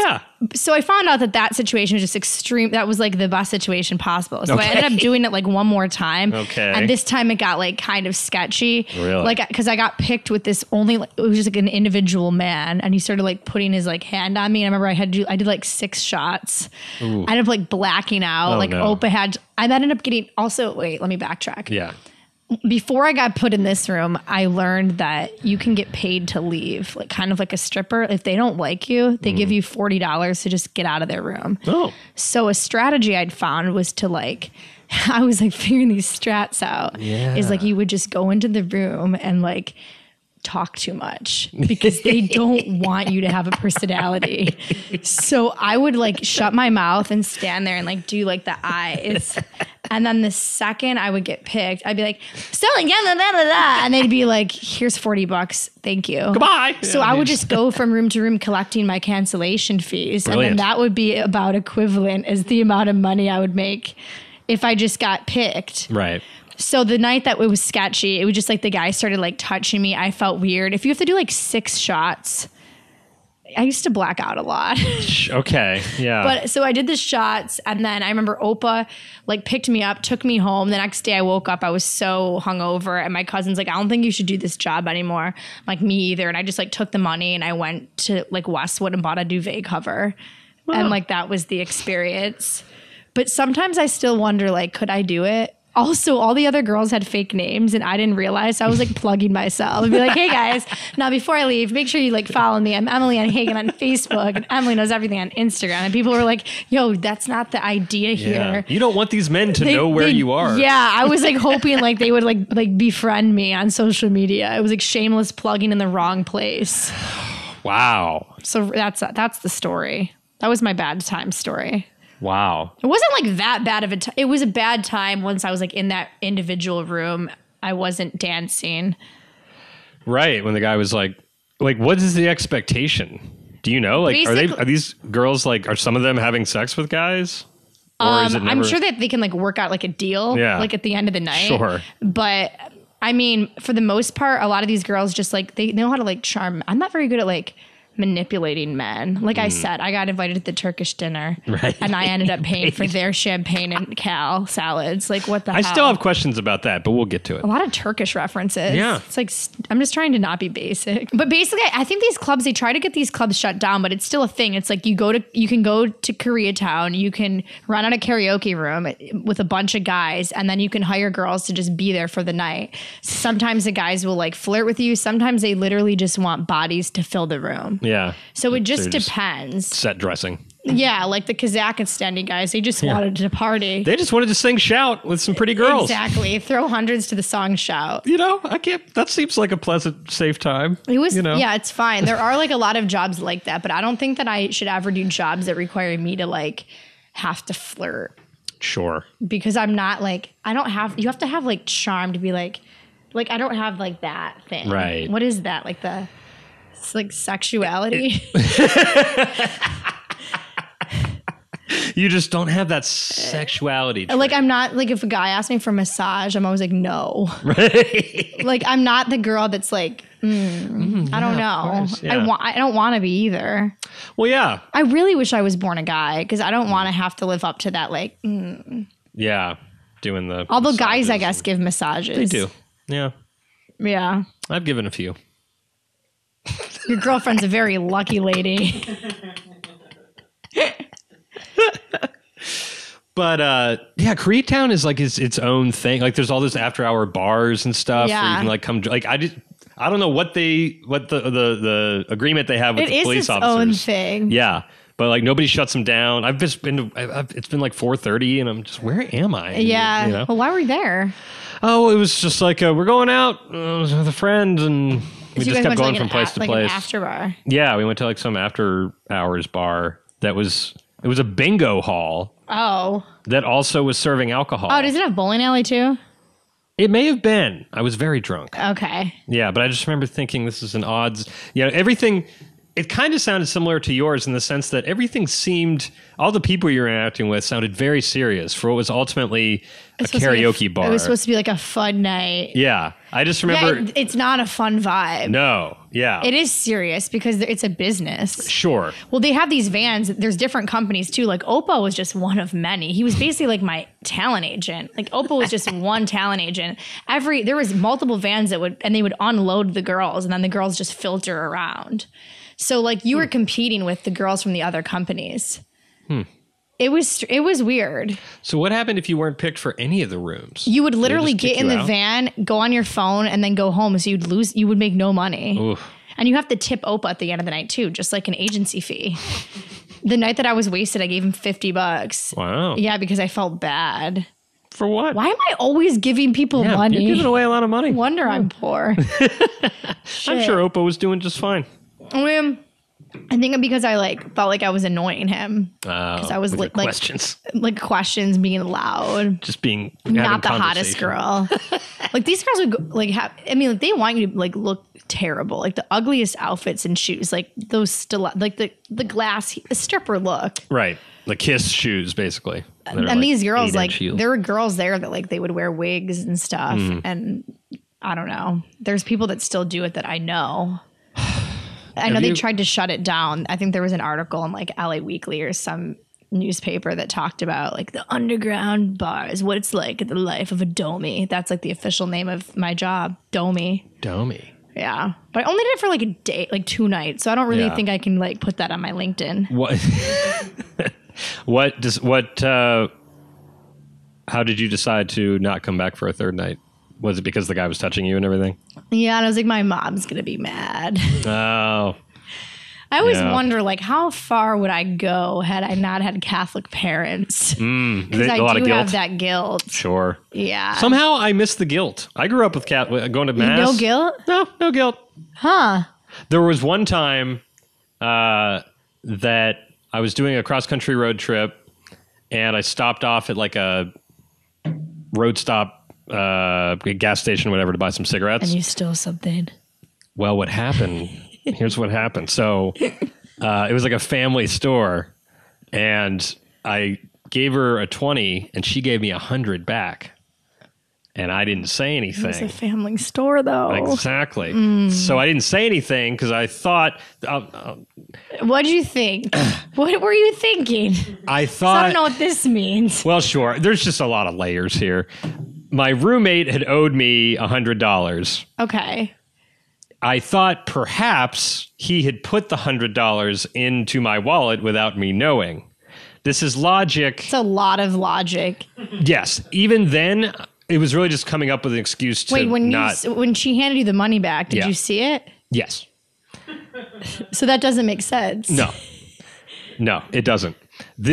so I found out that situation was just extreme. That was like the best situation possible. So I ended up doing it like one more time. Okay. And this time it got like kind of sketchy. Really? Like, cause I got picked with this it was just like an individual man and he started like putting his like hand on me. And I remember I did like 6 shots. Ooh. I ended up like blacking out. I ended up getting wait, let me backtrack. Yeah. Before I got put in this room, I learned that you can get paid to leave, like kind of like a stripper. If they don't like you, they give you $40 to just get out of their room. Oh. So a strategy I'd found was to I was like figuring these strats out. Yeah. Is like you would just go into the room and like talk too much because they don't want you to have a personality. So I would like shut my mouth and stand there and like do like the eyes. And then the second I would get picked, I'd be like, selling, and they'd be like, here's $40. Thank you. Goodbye. So I would just go from room to room collecting my cancellation fees. Brilliant. And then that would be about equivalent as the amount of money I would make if I just got picked. Right. So the night that it was sketchy, it was just like the guy started like touching me. I felt weird. If you have to do like 6 shots, I used to black out a lot. Okay. Yeah. But so I did the shots and then I remember Opa like picked me up, took me home. The next day I woke up, I was so hungover and my cousin's like, I don't think you should do this job anymore. I'm like, me either. And I just like took the money and I went to like Westwood and bought a duvet cover. Wow. And like that was the experience. But sometimes I still wonder like, could I do it? Also, all the other girls had fake names and I didn't realize. So I was like plugging myself. I'd be like, hey guys, now before I leave, make sure you like follow me. I'm Emilie Hagen on Facebook and Emily Knows Everything on Instagram. And people were like, yo, that's not the idea here. You don't want these men to know where you are. Yeah, I was like hoping like they would like befriend me on social media. It was like shameless plugging in the wrong place. Wow. So that's the story. That was my bad time story. Wow. It wasn't like that bad of a time. It was a bad time once I was like in that individual room. I wasn't dancing. Right. When the guy was like, what is the expectation? Do you know? Like, are these girls like, are some of them having sex with guys? Or is it never... I'm sure that they can like work out like a deal, like at the end of the night. Sure. But I mean, for the most part, a lot of these girls just like, they know how to like charm. I'm not very good at like manipulating men. Like I said, I got invited to the Turkish dinner, and I ended up paying for their champagne and cal salads. Like what the hell? I still have questions about that, but we'll get to it. A lot of Turkish references. Yeah. It's like, I'm just trying to not be basic. But basically, I think these clubs, they try to get these clubs shut down, but it's still a thing. It's like you can go to Koreatown, you can run out a karaoke room with a bunch of guys, and then you can hire girls to just be there for the night. Sometimes the guys will like flirt with you. Sometimes they literally just want bodies to fill the room. Yeah. So it just depends. Set dressing. Yeah, like the Kazakhstani guys, they just wanted to party. They just wanted to sing Shout with some pretty girls. Exactly. Throw hundreds to the song Shout. You know, that seems like a pleasant, safe time. It was, you know? Yeah, it's fine. There are like a lot of jobs like that, but I don't think that I should ever do jobs that require me to like have to flirt. Sure. Because I'm not like, you have to have like charm to be like I don't have like that thing. Right. What is that? Like it's like sexuality. You just don't have that sexuality trait. Like I'm not like, if a guy asks me for a massage, I'm always like, no. Right. Like I'm not the girl that's like, I don't know. Course, yeah. I don't want to be either. Well, yeah. I really wish I was born a guy because I don't want to have to live up to that. Like, Yeah. Doing the. Although guys, I guess, give massages. They do. Yeah. Yeah. I've given a few. Your girlfriend's a very lucky lady. But yeah, Koreatown is like its own thing. Like there's all those after hour bars and stuff where you can like come. Like I don't know what the agreement they have with the police officers. It is its own thing. Yeah, but like nobody shuts them down. I've just been. It's been like 4:30, and I'm just, where am I? And, yeah. You know? Well, why were you there? Oh, it was just like we're going out with a friend, and we just kept going from place to place. An after bar. Yeah, we went to like some after hours bar that was. It was a bingo hall. Oh. That also was serving alcohol. Oh, does it have bowling alley too? It may have been. I was very drunk. Okay. Yeah, but I just remember thinking this is an odds. You know, everything. It kind of sounded similar to yours in the sense that everything seemed, all the people you were interacting with sounded very serious for what was ultimately a karaoke bar. It was supposed to be like a fun night. Yeah. I just remember. Yeah, it's not a fun vibe. No. Yeah. It is serious because it's a business. Sure. Well, they have these vans. There's different companies too. Like Oppo was just one of many. He was basically like my talent agent. Like Oppo was just one talent agent. There was multiple vans they would unload the girls and then the girls just filter around. So like you were competing with the girls from the other companies. It was weird. So what happened if you weren't picked for any of the rooms? You would literally get in the van, go on your phone, and then go home. So you would make no money. Oof. And you have to tip Opa at the end of the night too, just like an agency fee. The night that I was wasted, I gave him $50. Wow. Yeah, because I felt bad. For what? Why am I always giving people money? You're giving away a lot of money. No wonder I'm poor. I'm sure Oppo was doing just fine. I think because I felt like I was annoying him because I was questions being loud, just being not the hottest girl. Like these girls would they want you to like look terrible, like the ugliest outfits and shoes, like those the glass stripper look, right? The Kiss shoes, basically. And these girls, like there were girls there that like they would wear wigs and stuff, and I don't know. There's people that still do it that I know. I know they tried to shut it down. I think there was an article in like LA Weekly or some newspaper that talked about like the underground bars, what it's like at the life of a domie. That's like the official name of my job, domie. Domie. Yeah. But I only did it for like a day, like 2 nights. So I don't really think I can like put that on my LinkedIn. What How did you decide to not come back for a third night? Was it because the guy was touching you and everything? Yeah, and I was like, my mom's going to be mad. Oh. I always wonder, like, how far would I go had I not had Catholic parents? Because I do have that guilt. Sure. Yeah. Somehow I miss the guilt. I grew up with going to mass. No guilt? No guilt. Huh. There was one time that I was doing a cross-country road trip, and I stopped off at like a road stop, a gas station, whatever, to buy some cigarettes. And you stole something. Well, what happened? Here's what happened. So it was like a family store, and I gave her a 20, and she gave me 100 back. And I didn't say anything. It was a family store, though. Exactly. So I didn't say anything because I thought... What'd you think? What were you thinking? I thought... So I don't know what this means. Well, sure. There's just a lot of layers here. My roommate had owed me $100. Okay. I thought perhaps he had put the $100 into my wallet without me knowing. This is logic. It's a lot of logic. Yes. Even then... It was really just coming up with an excuse to when she handed you the money back, did you see it? Yes. So that doesn't make sense. No, it doesn't.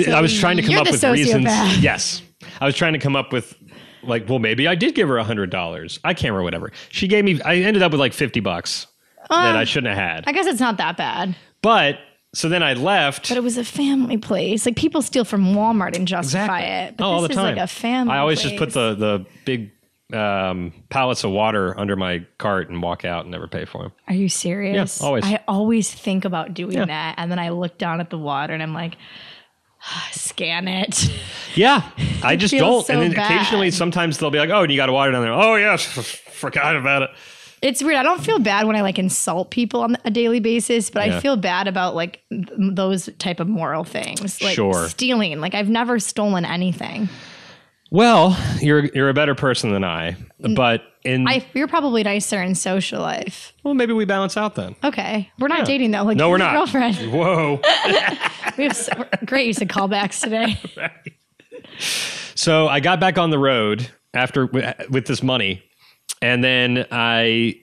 I was trying to come up with reasons. Yes. I was trying to come up with like, well, maybe I did give her $100. I can't remember, whatever. She gave me, I ended up with like $50 that I shouldn't have had. I guess it's not that bad. But so then I left. But it was a family place. Like people steal from Walmart and justify it. But all the this time. is like a family I always place. just put the big pallets of water under my cart and walk out and never pay for them. Are you serious? Yeah, always. I always think about doing that. And then I look down at the water and I'm like, scan it. Yeah, I just don't. So and then bad. occasionally, sometimes they'll be like, oh, and you got water down there. Oh, yes, forgot about it. It's weird. I don't feel bad when I like insult people on a daily basis, but I feel bad about like those type of moral things, like stealing. Like I've never stolen anything. Well, you're a better person than I, but you're probably nicer in social life. Well, maybe we balance out then. Okay, we're not dating though. Like no, we're not. Girlfriend. Whoa. We have great use of callbacks today. So I got back on the road after with this money. And then I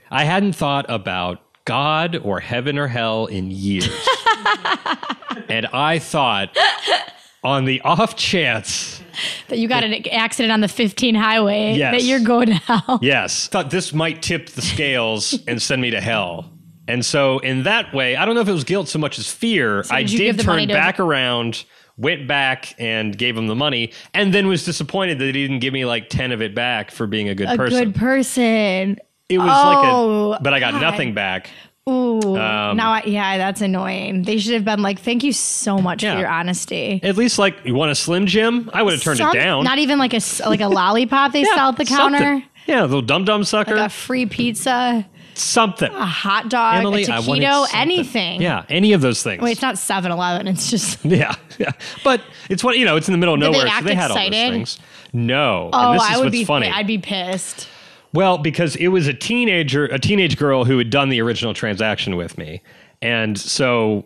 hadn't thought about God or heaven or hell in years. And I thought on the off chance that you got an accident on the 15 highway, that you're going to hell. Yes. Thought this might tip the scales and send me to hell. And so in that way, I don't know if it was guilt so much as fear. So I did turn back around, went back and gave him the money, and then was disappointed that he didn't give me like 10 of it back for being a good person. A good person. It was but I got nothing back. Ooh, that's annoying. They should have been like, thank you so much for your honesty. At least like, you want a Slim Jim? I would have turned it down. Not even like a lollipop they sell at the counter. Something. Yeah, a little dum-dum sucker. Like a free pizza. Something. A hot dog, Emily, a taquito, anything. Yeah, any of those things. Wait, it's not 7-Eleven. It's just... Yeah. But it's it's in the middle of nowhere, so they had all those things. No. Oh, and this is I would what's be funny. I'd be pissed. Well, because it was a teenage girl who had done the original transaction with me. And so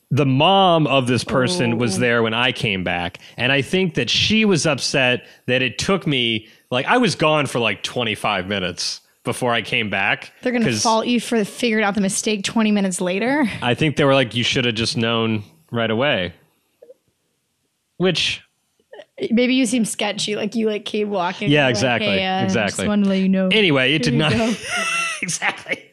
the mom of this person was there when I came back. And I think that she was upset that it took me, like, I was gone for like 25 minutes before I came back. They're going to fault you for figuring out the mistake 20 minutes later? I think they were like, you should have just known right away. Which... Maybe you seem sketchy, like you like keep walking. Yeah, exactly. Like, hey, exactly. Just wanted to let you know. Anyway, it did not. Exactly.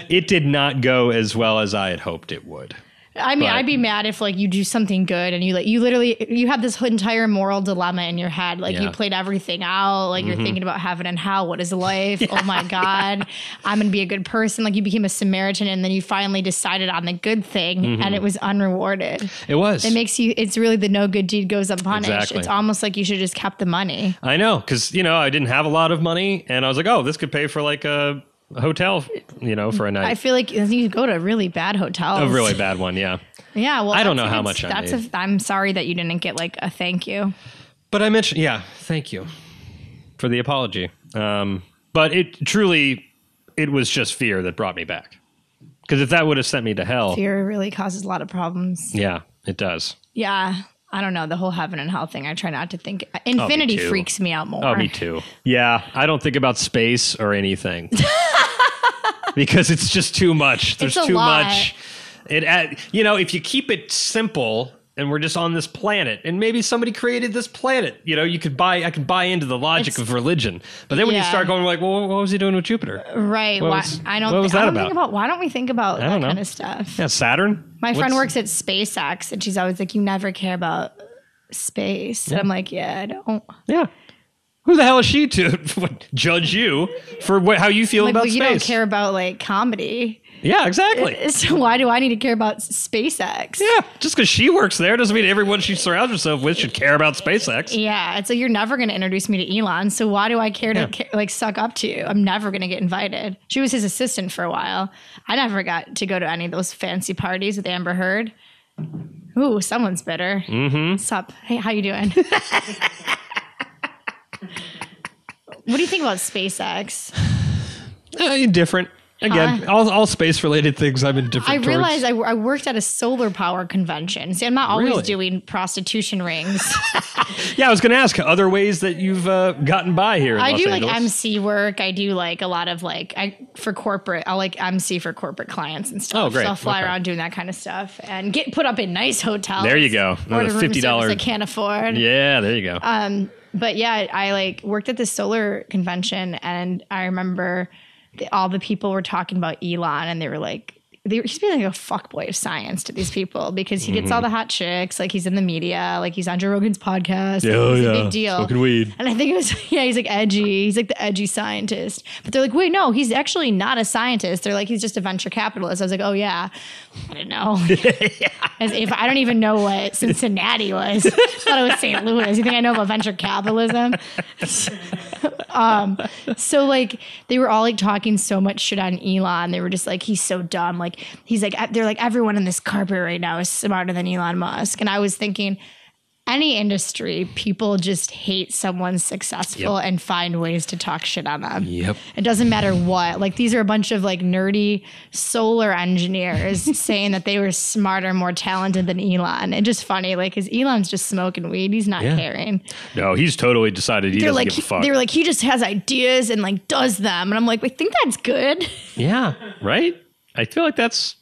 It did not go as well as I had hoped it would. I mean, I'd be mad if like you do something good and you literally have this entire moral dilemma in your head. Like you played everything out. Like you're thinking about heaven and hell. What is life? Oh my God, I'm going to be a good person. Like you became a Samaritan and then you finally decided on the good thing and it was unrewarded. It was. It makes you, it's really the no good deed goes unpunished. Exactly. It's almost like you should have just kept the money. I know. Cause I didn't have a lot of money and I was like, oh, this could pay for like a hotel, for a night. I feel like you go to really bad hotels. A really bad one, yeah. Yeah, well, I don't know how much I made. I'm sorry that you didn't get like a thank you. But I mentioned, thank you for the apology. But it was just fear that brought me back. Because if that would have sent me to hell. Fear really causes a lot of problems. Yeah, it does. Yeah. I don't know, the whole heaven and hell thing. I try not to think. Infinity freaks me out more. Oh, me too. Yeah, I don't think about space or anything because it's just too much. There's too much. If you keep it simple and we're just on this planet and maybe somebody created this planet, I could buy into the logic of religion. But then when you start going like, well, what was he doing with Jupiter? Right. What was that about? Why don't we think about that kind of stuff? Yeah, Saturn. My friend works at SpaceX and she's always like, you never care about space. Yeah. And I'm like, yeah, I don't. Yeah. Who the hell is she to judge you for how you feel about space? You don't care about like comedy. Yeah, exactly. So why do I need to care about SpaceX? Yeah, just because she works there doesn't mean everyone she surrounds herself with should care about SpaceX. Yeah, it's like you're never going to introduce me to Elon, so why do I care to suck up to you? I'm never going to get invited. She was his assistant for a while. I never got to go to any of those fancy parties with Amber Heard. Ooh, someone's bitter. Mm-hmm. What's up? Hey, how you doing? What do you think about SpaceX? Indifferent. Again, all space-related things I'm indifferent I realized I worked at a solar power convention. See, I'm not always doing prostitution rings. Yeah, I was going to ask other ways that you've gotten by here in Los Angeles. Like MC work. I do like a lot of for corporate. I'll like MC for corporate clients and stuff. Oh, great. So I'll fly around doing that kind of stuff and get put up in nice hotels. There you go. Or the $50 I can't afford. Yeah, there you go. But yeah, I worked at this solar convention and I remember all the people were talking about Elon and they were like, he's being like a fuckboy of science to these people because he gets all the hot chicks. Like he's in the media, like he's on Joe Rogan's podcast. Yeah, he's a big deal. Smoking weed. And I think it was, he's like edgy. He's like the edgy scientist. But they're like, wait, no, he's actually not a scientist. They're like, he's just a venture capitalist. I was like, oh yeah, I didn't know. As if I don't even know what Cincinnati was. I thought it was St. Louis. You think I know about venture capitalism? So like they were all like talking so much shit on Elon. They were just like, he's so dumb. Like he's like, they're like, everyone in this carpet right now is smarter than Elon Musk. And I was thinking, any industry, people just hate someone successful and find ways to talk shit on them. Yep. It doesn't matter what. Like these are a bunch of like nerdy solar engineers saying that they were smarter, more talented than Elon. And just funny, like, because Elon's just smoking weed. He's not caring. No, he's totally decided he doesn't give a fuck. They were like, he just has ideas and like does them. And I'm like, I think that's good. Yeah, right? I feel like that's...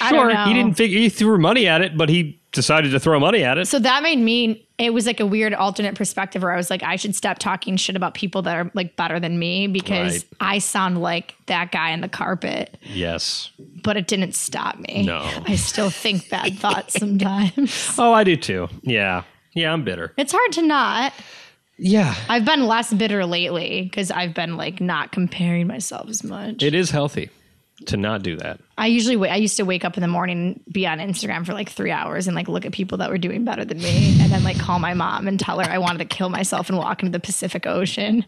I don't know. He threw money at it, but he decided to throw money at it. So that made me, it was like a weird alternate perspective where I was like, I should stop talking shit about people that are like better than me because I sound like that guy in the carpet. Yes. But it didn't stop me. No. I still think bad thoughts sometimes. Oh, I do too. Yeah. Yeah, I'm bitter. It's hard to not. Yeah. I've been less bitter lately because I've been like not comparing myself as much. It is healthy to not do that. I used to wake up in the morning, be on Instagram for like 3 hours and like look at people that were doing better than me and then like call my mom and tell her I wanted to kill myself and walk into the Pacific Ocean.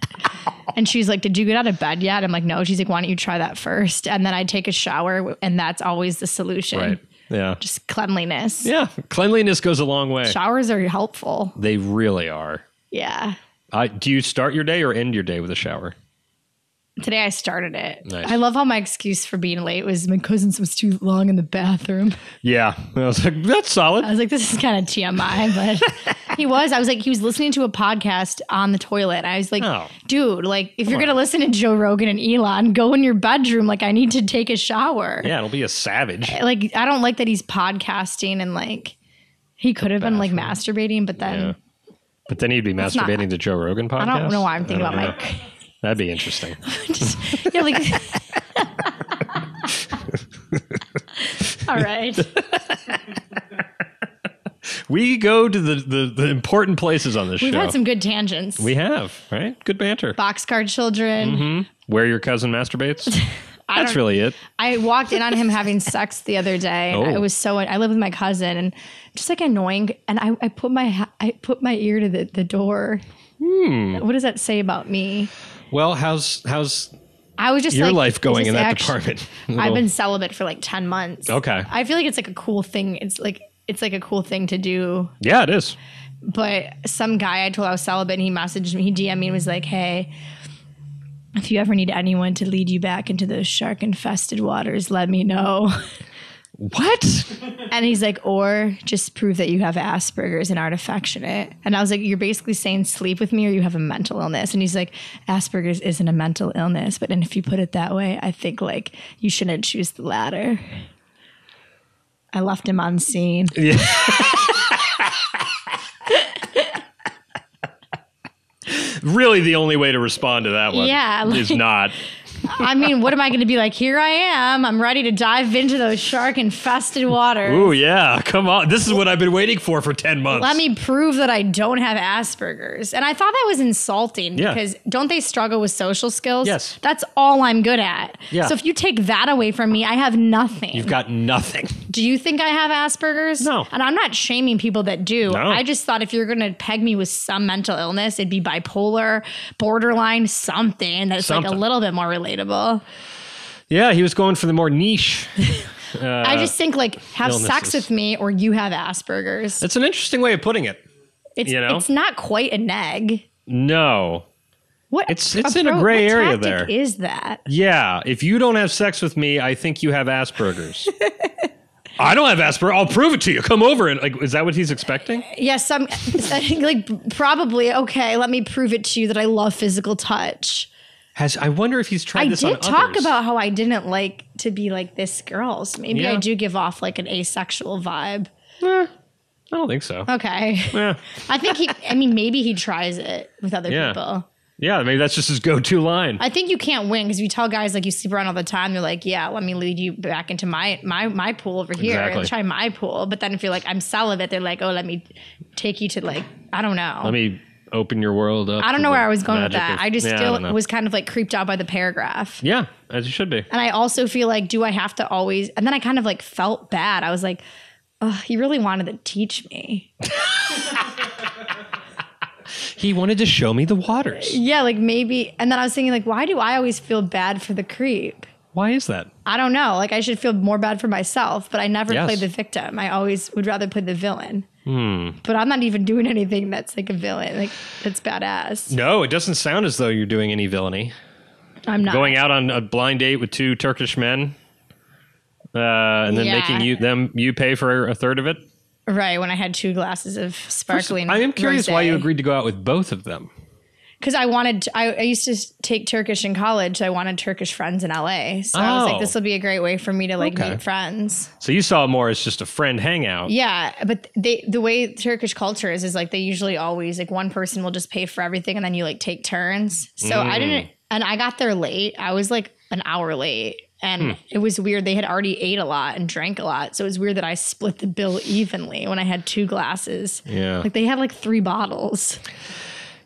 And she's like, did you get out of bed yet? I'm like, no. She's like, why don't you try that first? And then I take a shower and that's always the solution. Right. Yeah. Just cleanliness. Yeah. Cleanliness goes a long way. Showers are helpful. They really are. Yeah. Do you start your day or end your day with a shower? Today I started it. Nice. I love how my excuse for being late was my cousin's was too long in the bathroom. Yeah. I was like, that's solid. I was like, this is kind of TMI, but he was listening to a podcast on the toilet. I was like, dude, like if you're going to listen to Joe Rogan and Elon, go in your bedroom. Like I need to take a shower. Yeah. Don't be a savage. Like, I don't like that he's podcasting and like, he could have been like masturbating, but then. Yeah. But then he'd be masturbating to Joe Rogan podcast. I don't know why I'm thinking about my... That'd be interesting. All right. We go to the important places on this show. We've had some good tangents. We have, right? Good banter. Boxcar Children. Mm-hmm. Where your cousin masturbates. That's really it. I walked in on him having sex the other day. And it was so. I live with my cousin, and just like annoying. And I put my ear to the door. What does that say about me? Well, how's I was just your life going in that department? I've been celibate for like 10 months. Okay. I feel like it's like a cool thing. It's like a cool thing to do. Yeah, it is. But some guy I told I was celibate, and he messaged me, he DM'd me and was like, hey, if you ever need anyone to lead you back into those shark-infested waters, let me know. What? And he's like, or just prove that you have Asperger's and aren't affectionate. And I was like, you're basically saying sleep with me or you have a mental illness. And he's like, Asperger's isn't a mental illness. But and if you put it that way, I think like you shouldn't choose the latter. I left him unseen. Yeah. Really, the only way to respond to that one is not. I mean, what am I going to be like? Here I am. I'm ready to dive into those shark-infested waters. Ooh, yeah. Come on. This is what I've been waiting for 10 months. Let me prove that I don't have Asperger's. And I thought that was insulting because don't they struggle with social skills? Yes. That's all I'm good at. Yeah. So if you take that away from me, I have nothing. You've got nothing. Do you think I have Asperger's? No. And I'm not shaming people that do. No. I just thought if you're going to peg me with some mental illness, it'd be bipolar, borderline, something that's like a little bit more relatable. Yeah, he was going for the more niche. I just think like have illnesses. sex with me or you have Asperger's. That's an interesting way of putting it. It's not quite a neg. No. What it's in a gray area tactic there. Is that? Yeah, if you don't have sex with me, I think you have Asperger's. I don't have Asperger's. I'll prove it to you. Come over and like, is that what he's expecting? Yes, like probably. Okay, let me prove it to you that I love physical touch. I wonder if he's tried this on others. I did talk about how I didn't like to be like this girl. So maybe I do give off like an asexual vibe. I don't think so. Okay. Yeah. I think maybe he tries it with other people. Yeah, maybe that's just his go-to line. I think you can't win because if you tell guys like you sleep around all the time, they're like, yeah, let me lead you back into my pool over here and try my pool. But then if you're like, I'm celibate, they're like, oh, let me take you to like, I don't know. Let me open your world up. I don't know where I was going with that. I just still was kind of like creeped out by the paragraph. Yeah, as you should be. And I also feel like, do I have to always? And then I kind of like felt bad. I was like, oh, he really wanted to teach me. He wanted to show me the waters. Yeah, like maybe. And then I was thinking like, why do I always feel bad for the creep? Why is that? I don't know. Like I should feel more bad for myself, but I never play the victim. I always would rather play the villain. But I'm not even doing anything that's like a villain. Like that's badass. No, it doesn't sound as though you're doing any villainy. I'm not. Going out on a blind date with two Turkish men and then making you pay for a third of it. Right, when I had 2 glasses of sparkling I am curious rosé. why you agreed to go out with both of them. Because I used to take Turkish in college. So I wanted Turkish friends in LA. So I was like, this will be a great way for me to like meet friends. So you saw it more as just a friend hangout. Yeah, but the way Turkish culture is like they usually always like one person will just pay for everything and then you like take turns. So I didn't, and I got there late. I was like an hour late. And it was weird. They had already ate a lot and drank a lot. So it was weird that I split the bill evenly when I had 2 glasses. Yeah. Like they had like 3 bottles.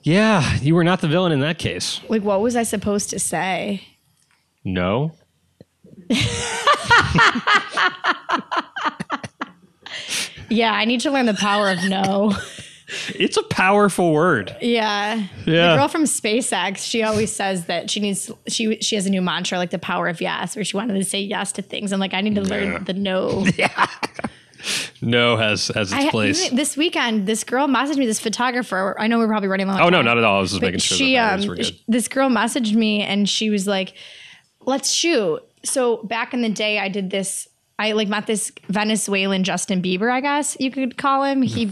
Yeah. You were not the villain in that case. Like what was I supposed to say? No. Yeah. I need to learn the power of no. It's a powerful word. Yeah. The girl from SpaceX, she always says that she has a new mantra, like the power of yes, where she wanted to say yes to things. I'm like, I need to learn the no. Yeah. No has its place. This weekend, this girl messaged me, this photographer. I know we're probably running long. Oh, no, not at all. I was just making sure that were good. This girl messaged me and she was like, let's shoot. So back in the day, I did this. I like met this Venezuelan Justin Bieber, I guess you could call him. He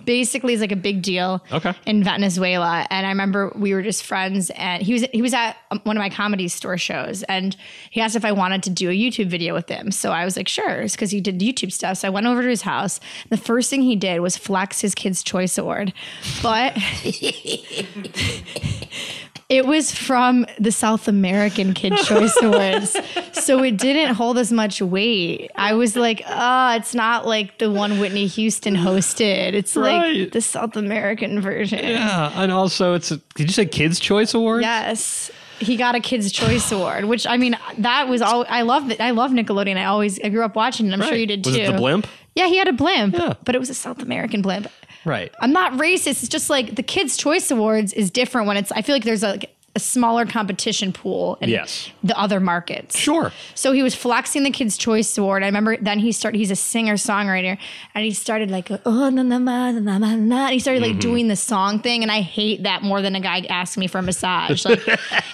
basically is like a big deal in Venezuela. And I remember we were just friends and he was at one of my comedy store shows and he asked if I wanted to do a YouTube video with him. So I was like, sure, because he did YouTube stuff. So I went over to his house. The first thing he did was flex his Kids' Choice Award. But it was from the South American Kids' Choice Awards. So it didn't hold as much weight. I was like, it's not like the one Whitney Houston hosted. It's like the South American version. Yeah. And also did you say Kids' Choice Award? Yes. He got a Kids' Choice Award, which I mean, that was all I love Nickelodeon. I grew up watching it. I'm sure you did too. Was it the blimp? Yeah, he had a blimp, but it was a South American blimp. Right. I'm not racist. It's just like the Kids' Choice Awards is different when I feel like there's a smaller competition pool in the other markets. Sure. So he was flexing the Kids' Choice Award. I remember then he's a singer-songwriter and he started like, oh, na, na, na, na, na, na. He started like doing the song thing and I hate that more than a guy asking me for a massage. Like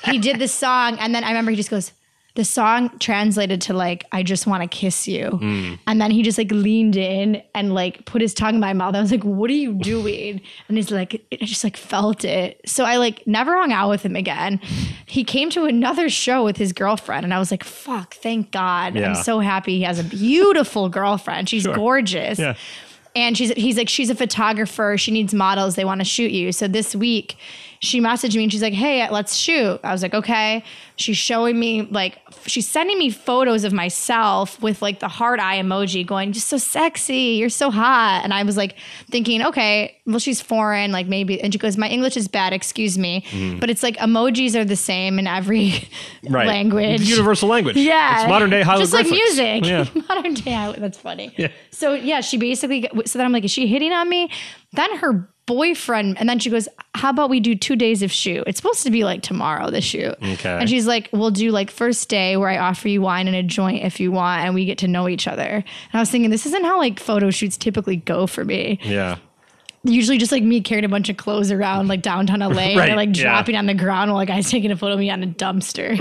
he did the song and then I remember he just goes, the song translated to like, I just want to kiss you. And then he just like leaned in and like put his tongue in my mouth. I was like, what are you doing? And he's like, I just like felt it. So I like never hung out with him again. He came to another show with his girlfriend and I was like, fuck, thank God. Yeah. I'm so happy he has a beautiful girlfriend. She's gorgeous. Yeah. And he's like, she's a photographer. She needs models. They want to shoot you. So this week she messaged me and she's like, hey, let's shoot. I was like, okay. She's showing me like, she's sending me photos of myself with like the heart eye emoji going, just so sexy. You're so hot. And I was like thinking, okay, well, she's foreign, like maybe. And she goes, my English is bad. Excuse me. But it's like emojis are the same in every language. Universal language. Yeah. It's modern day hieroglyphics. Just like music. Yeah. Modern day. That's funny. Yeah. So yeah, she basically, so then I'm like, is she hitting on me? Then her boyfriend, and then she goes, how about we do 2 days of shoot? It's supposed to be like tomorrow, the shoot. Okay. And she's like, we'll do like first day where I offer you wine and a joint if you want, and we get to know each other. And I was thinking, this isn't how like photo shoots typically go for me. Yeah. Usually just like me carrying a bunch of clothes around like downtown LA and they're like dropping on the ground while a guy's taking a photo of me on a dumpster.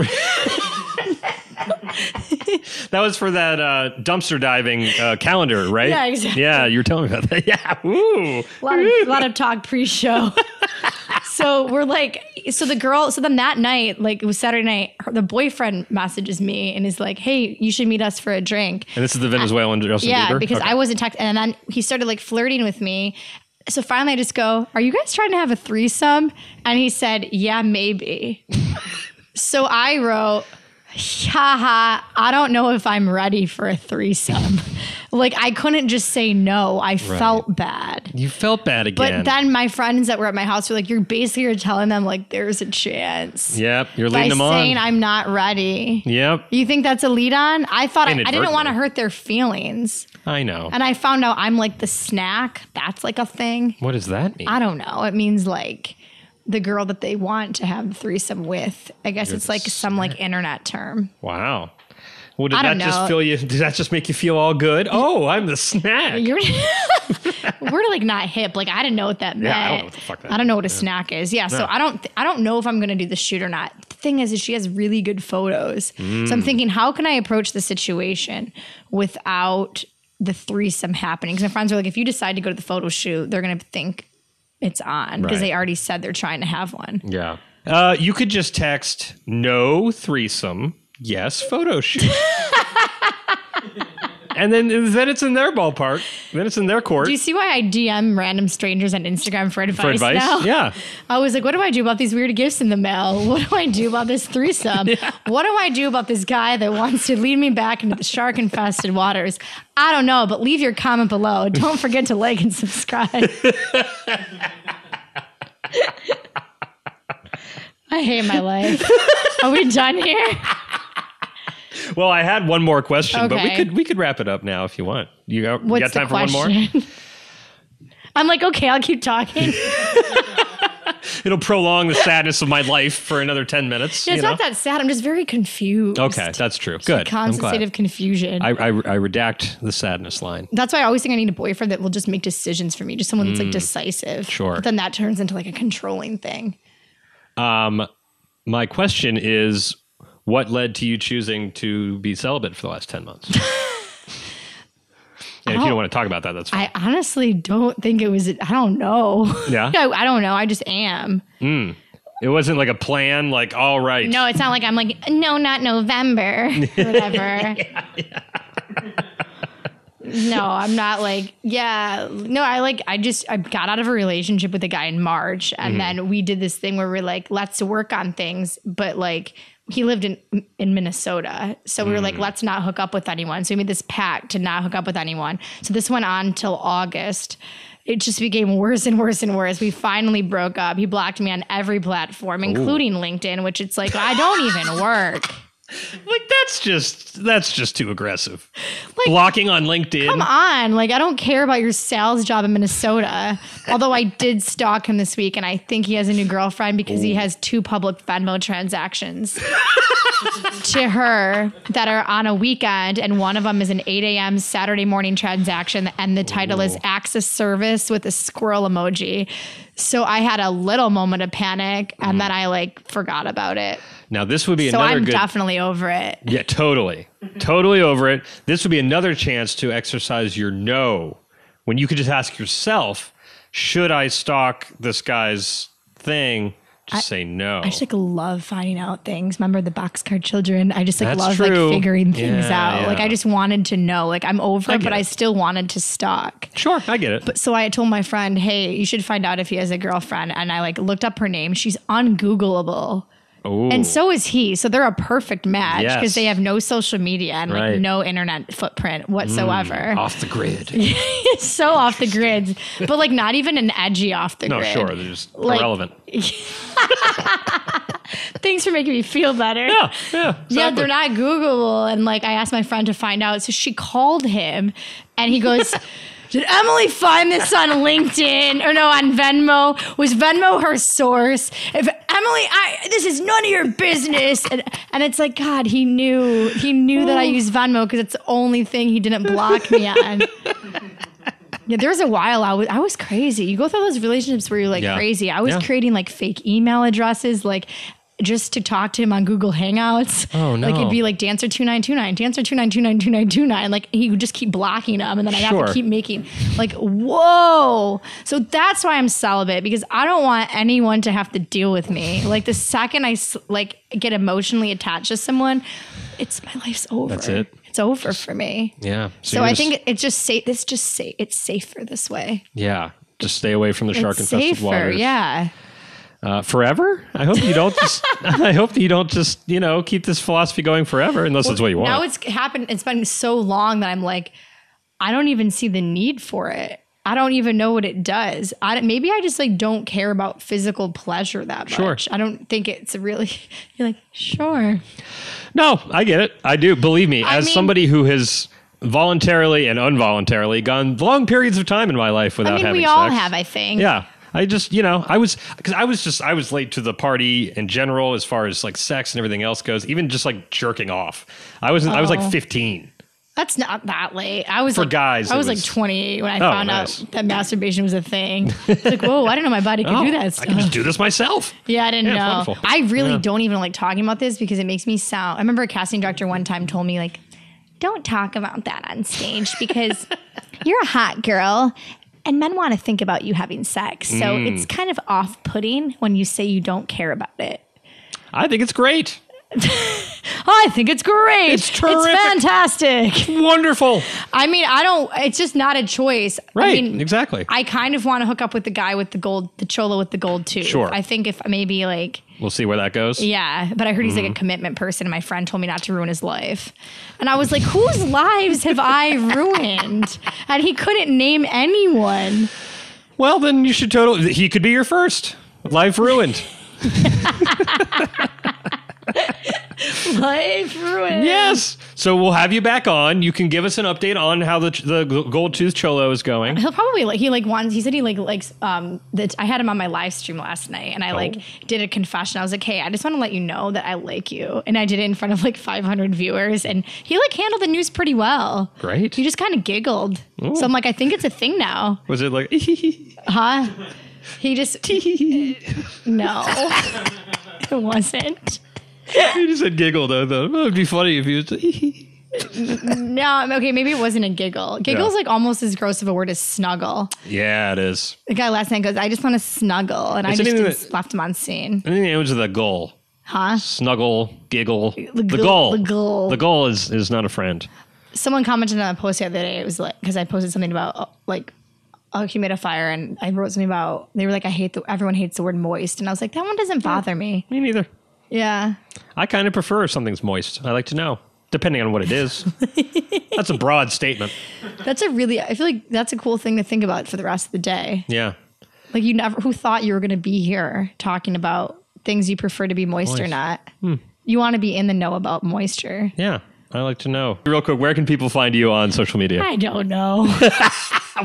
That was for that dumpster diving calendar, right? Yeah, exactly. Yeah, you were telling me about that. Yeah. Ooh. A lot of talk pre-show. So we're like, so then that night, like it was Saturday night, the boyfriend messages me and is like, hey, you should meet us for a drink. And this is the Venezuelan Justin Bieber? Yeah, because Okay. I wasn't texting. And then he started like flirting with me. So finally I just go, are you guys trying to have a threesome? And he said, yeah, maybe. So I wrote, haha, I don't know if I'm ready for a threesome. Like I couldn't just say no. I felt bad. You felt bad again. But then my friends that were at my house were like, you're telling them like there's a chance. Yep, you're leading them by on. saying I'm not ready. Yep. You think that's a lead on? I thought I didn't Inadvertently. want to hurt their feelings. I know. And I found out I'm like the snack. That's like a thing. What does that mean? I don't know. It means like the girl that they want to have the threesome with. I guess it's like some like internet term. Wow. Well, I did don't that just know. feel you? Did that just make you feel all good? Oh, I'm the snack. You're we're like not hip. Like I didn't know what that meant. Yeah, I don't know what the fuck that I don't know what a snack is. Yeah, so I don't know if I'm gonna do the shoot or not. The thing is she has really good photos. So I'm thinking, how can I approach the situation without the threesome happening? Because my friends are like, if you decide to go to the photo shoot, they're gonna think it's on because they already said they're trying to have one. Yeah. You could just text no threesome, yes photo shoot. And then it's in their ballpark. Then it's in their court. Do you see why I DM random strangers on Instagram for advice now? Yeah. I was like, what do I do about these weird gifts in the mail? What do I do about this threesome? What do I do about this guy that wants to lead me back into the shark-infested waters? I don't know, but leave your comment below. Don't forget to like and subscribe. I hate my life. Are we done here? Well, I had one more question, but Okay. we could wrap it up now if you want. You got What's time the for one more? question? I'm like, okay, I'll keep talking. It'll prolong the sadness of my life for another 10 minutes. Yeah, it's you know? not that sad. I'm just very confused. Okay, that's true. Good. I'm Constant glad. state of confusion. I redact the sadness line. That's why I always think I need a boyfriend that will just make decisions for me. Just someone that's like decisive. Sure. But then that turns into like a controlling thing. My question is, what led to you choosing to be celibate for the last 10 months? And if you don't want to talk about that, that's fine. I honestly don't think it was, I don't know. Yeah? I don't know. I just am. It wasn't like a plan, like, all right. No, it's not like I'm like, no, not November. Or whatever. No, I'm not like, yeah. No, I got out of a relationship with a guy in March. And then we did this thing where we're like, let's work on things. But like, he lived in Minnesota. So we were like, let's not hook up with anyone. So we made this pact to not hook up with anyone. So this went on till August. It just became worse and worse and worse. We finally broke up. He blocked me on every platform, including LinkedIn, which it's like, I don't even work. Like, that's just too aggressive. Like, blocking on LinkedIn. come on. Like, I don't care about your sales job in Minnesota. Although I did stalk him this week, and I think he has a new girlfriend because he has 2 public Venmo transactions to her that are on a weekend, and one of them is an 8 a.m. Saturday morning transaction, and the title is Access Service with a squirrel emoji. So I had a little moment of panic and then I like forgot about it. Now this would be So another I'm good. definitely over it. Yeah, totally. Totally over it. This would be another chance to exercise your no. When you could just ask yourself, should I stalk this guy's thing? Just say no. I just like love finding out things. Remember the Boxcar Children? I just like That's love true. like figuring things out. Yeah. Like I just wanted to know. Like I'm over it, get but it. I still wanted to stalk. Sure, I get it. But so I told my friend, hey, you should find out if he has a girlfriend. And I like looked up her name. She's ungoogleable. Ooh. And so is he. So they're a perfect match because Yes. they have no social media and like Right. no internet footprint whatsoever. Off the grid. It's so off the grid, but like not even an edgy off the No, grid. sure. They're just Like- irrelevant. Thanks for making me feel better. Yeah. Yeah, Exactly. they're not Googleable. And like I asked my friend to find out. So she called him and he goes, did Emily find this on LinkedIn or no, on Venmo? Was Venmo her source? If Emily, this is none of your business. And it's like, God, he knew that I use Venmo because it's the only thing he didn't block me on. Yeah, there was a while I was crazy. You go through those relationships where you're like Yeah. crazy. I was Yeah. creating like fake email addresses, like just to talk to him on Google Hangouts. Oh, no. Like it'd be like dancer2929, dancer292929. Like he would just keep blocking them, and then I'd have Sure. to keep making like, whoa. So that's why I'm celibate, because I don't want anyone to have to deal with me. Like the second I like get emotionally attached to someone, my life's over. That's it. It's over for me. Yeah. So I think it's just safe. It's safer this way. Yeah. Just stay away from the shark It's infested safer. waters. Yeah. Forever? I hope you don't just. I hope you don't just. Keep this philosophy going forever, unless that's what you want. Now it's happened. It's been so long that I'm like, I don't even see the need for it. I don't even know what it does. Maybe I just like don't care about physical pleasure that Sure. much. I don't think it's really. You're like, sure. No, I get it. I do. Believe me, I as mean- somebody who has voluntarily and involuntarily gone long periods of time in my life without I mean, having we all sex. have, I think. Yeah. I just, I was late to the party in general as far as like sex and everything else goes, even just like jerking off. I was like 15. That's not that late. I was For like, guys, I it was like was- 20 when I Oh, found nice. out that masturbation was a thing. It's like, whoa, I didn't know my body could do that I stuff. can just do this myself. Yeah, I didn't Yeah, know. it's wonderful. I really Yeah. don't even like talking about this because it makes me sound. I remember a casting director one time told me like, don't talk about that on stage because you're a hot girl and men want to think about you having sex. So it's kind of off-putting when you say you don't care about it. I think it's great. I think it's great. It's terrific. It's fantastic. Wonderful. I mean, it's just not a choice. Right. I mean, Exactly. I kind of want to hook up with the guy with the cholo with the gold tooth. Sure. I think if maybe like, We'll see where that goes. yeah, but I heard he's like a commitment person and my friend told me not to ruin his life. And I was like, whose lives have I ruined? And he couldn't name anyone. Well, then you should he could be your first. Life ruined. Life ruined. Yes. So we'll have you back on. You can give us an update on how the gold tooth cholo is going. He'll probably he said he likes that I had him on my live stream last night and I did a confession. I was like, hey, I just want to let you know that I like you. And I did it in front of like 500 viewers and he handled the news pretty well. Great. He just kind of giggled. So I'm like, I think it's a thing now. Was it like Huh? He just no. It wasn't. You just said giggle though. It would be funny if you was No, okay, maybe it wasn't a giggle. Giggle's like almost as gross of a word as snuggle. Yeah, it is. The guy last night goes, I just want to snuggle. And It's I anything just left him on scene. I think it was the goal. Huh? Snuggle, giggle. The goal- goal. the goal. The goal is not a friend. Someone commented on a post the other day. It was like, because I posted something about like a humidifier and I wrote something about, they were like, everyone hates the word moist. And I was like, that one doesn't bother me. Me neither. Yeah. I kind of prefer if something's moist. I like to know, depending on what it is. That's a broad statement. I feel like that's a cool thing to think about for the rest of the day. Yeah. Like who thought you were going to be here talking about things you prefer to be moist or not? You want to be in the know about moisture. Yeah. I like to know. Real quick, where can people find you on social media? I don't know.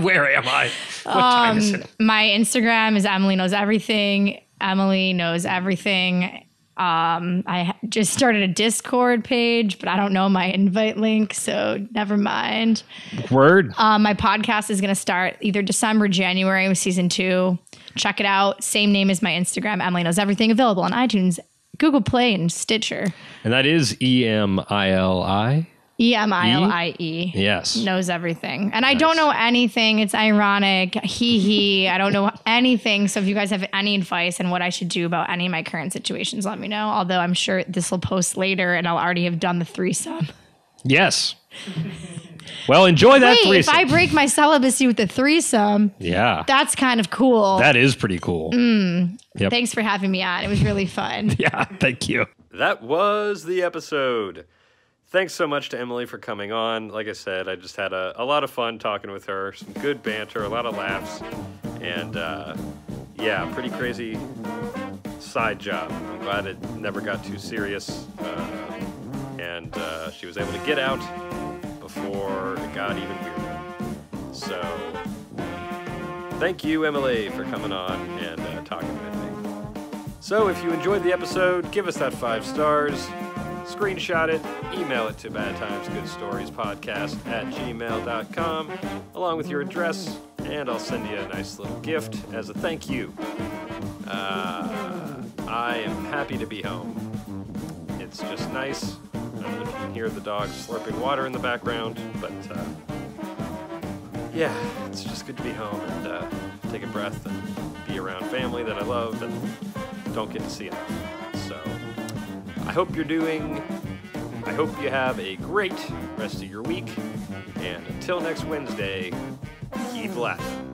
Where am I? What time is it? My Instagram is Emily Knows Everything. Emily Knows Everything. I just started a Discord page, but I don't know my invite link, so never mind. Word. My podcast is going to start either December, January with season 2. Check it out. Same name as my Instagram. Emily Knows Everything. Available on iTunes, Google Play, and Stitcher. And that is Emili. Emilie. Yes. Knows everything. And I don't know anything. It's ironic. He. I don't know anything. So if you guys have any advice on what I should do about any of my current situations, let me know. Although I'm sure this will post later and I'll already have done the threesome. Yes. Well, enjoy that threesome. If I break my celibacy with the threesome, that's kind of cool. That is pretty cool. Yep. Thanks for having me on. It was really fun. Yeah, thank you. That was the episode. Thanks so much to Emily for coming on. Like I said, I just had a lot of fun talking with her. Some good banter, a lot of laughs, and pretty crazy side job. I'm glad it never got too serious, and she was able to get out before it got even weirder. So, thank you, Emily, for coming on and talking with me. So, if you enjoyed the episode, give us that 5 stars. Screenshot it, email it to badtimespodcast@gmail.com along with your address, and I'll send you a nice little gift as a thank you. I am happy to be home. It's just nice. I don't know if you can hear the dogs slurping water in the background, but it's just good to be home and take a breath and be around family that I love and don't get to see enough. So I hope you have a great rest of your week, and until next Wednesday, keep laughing.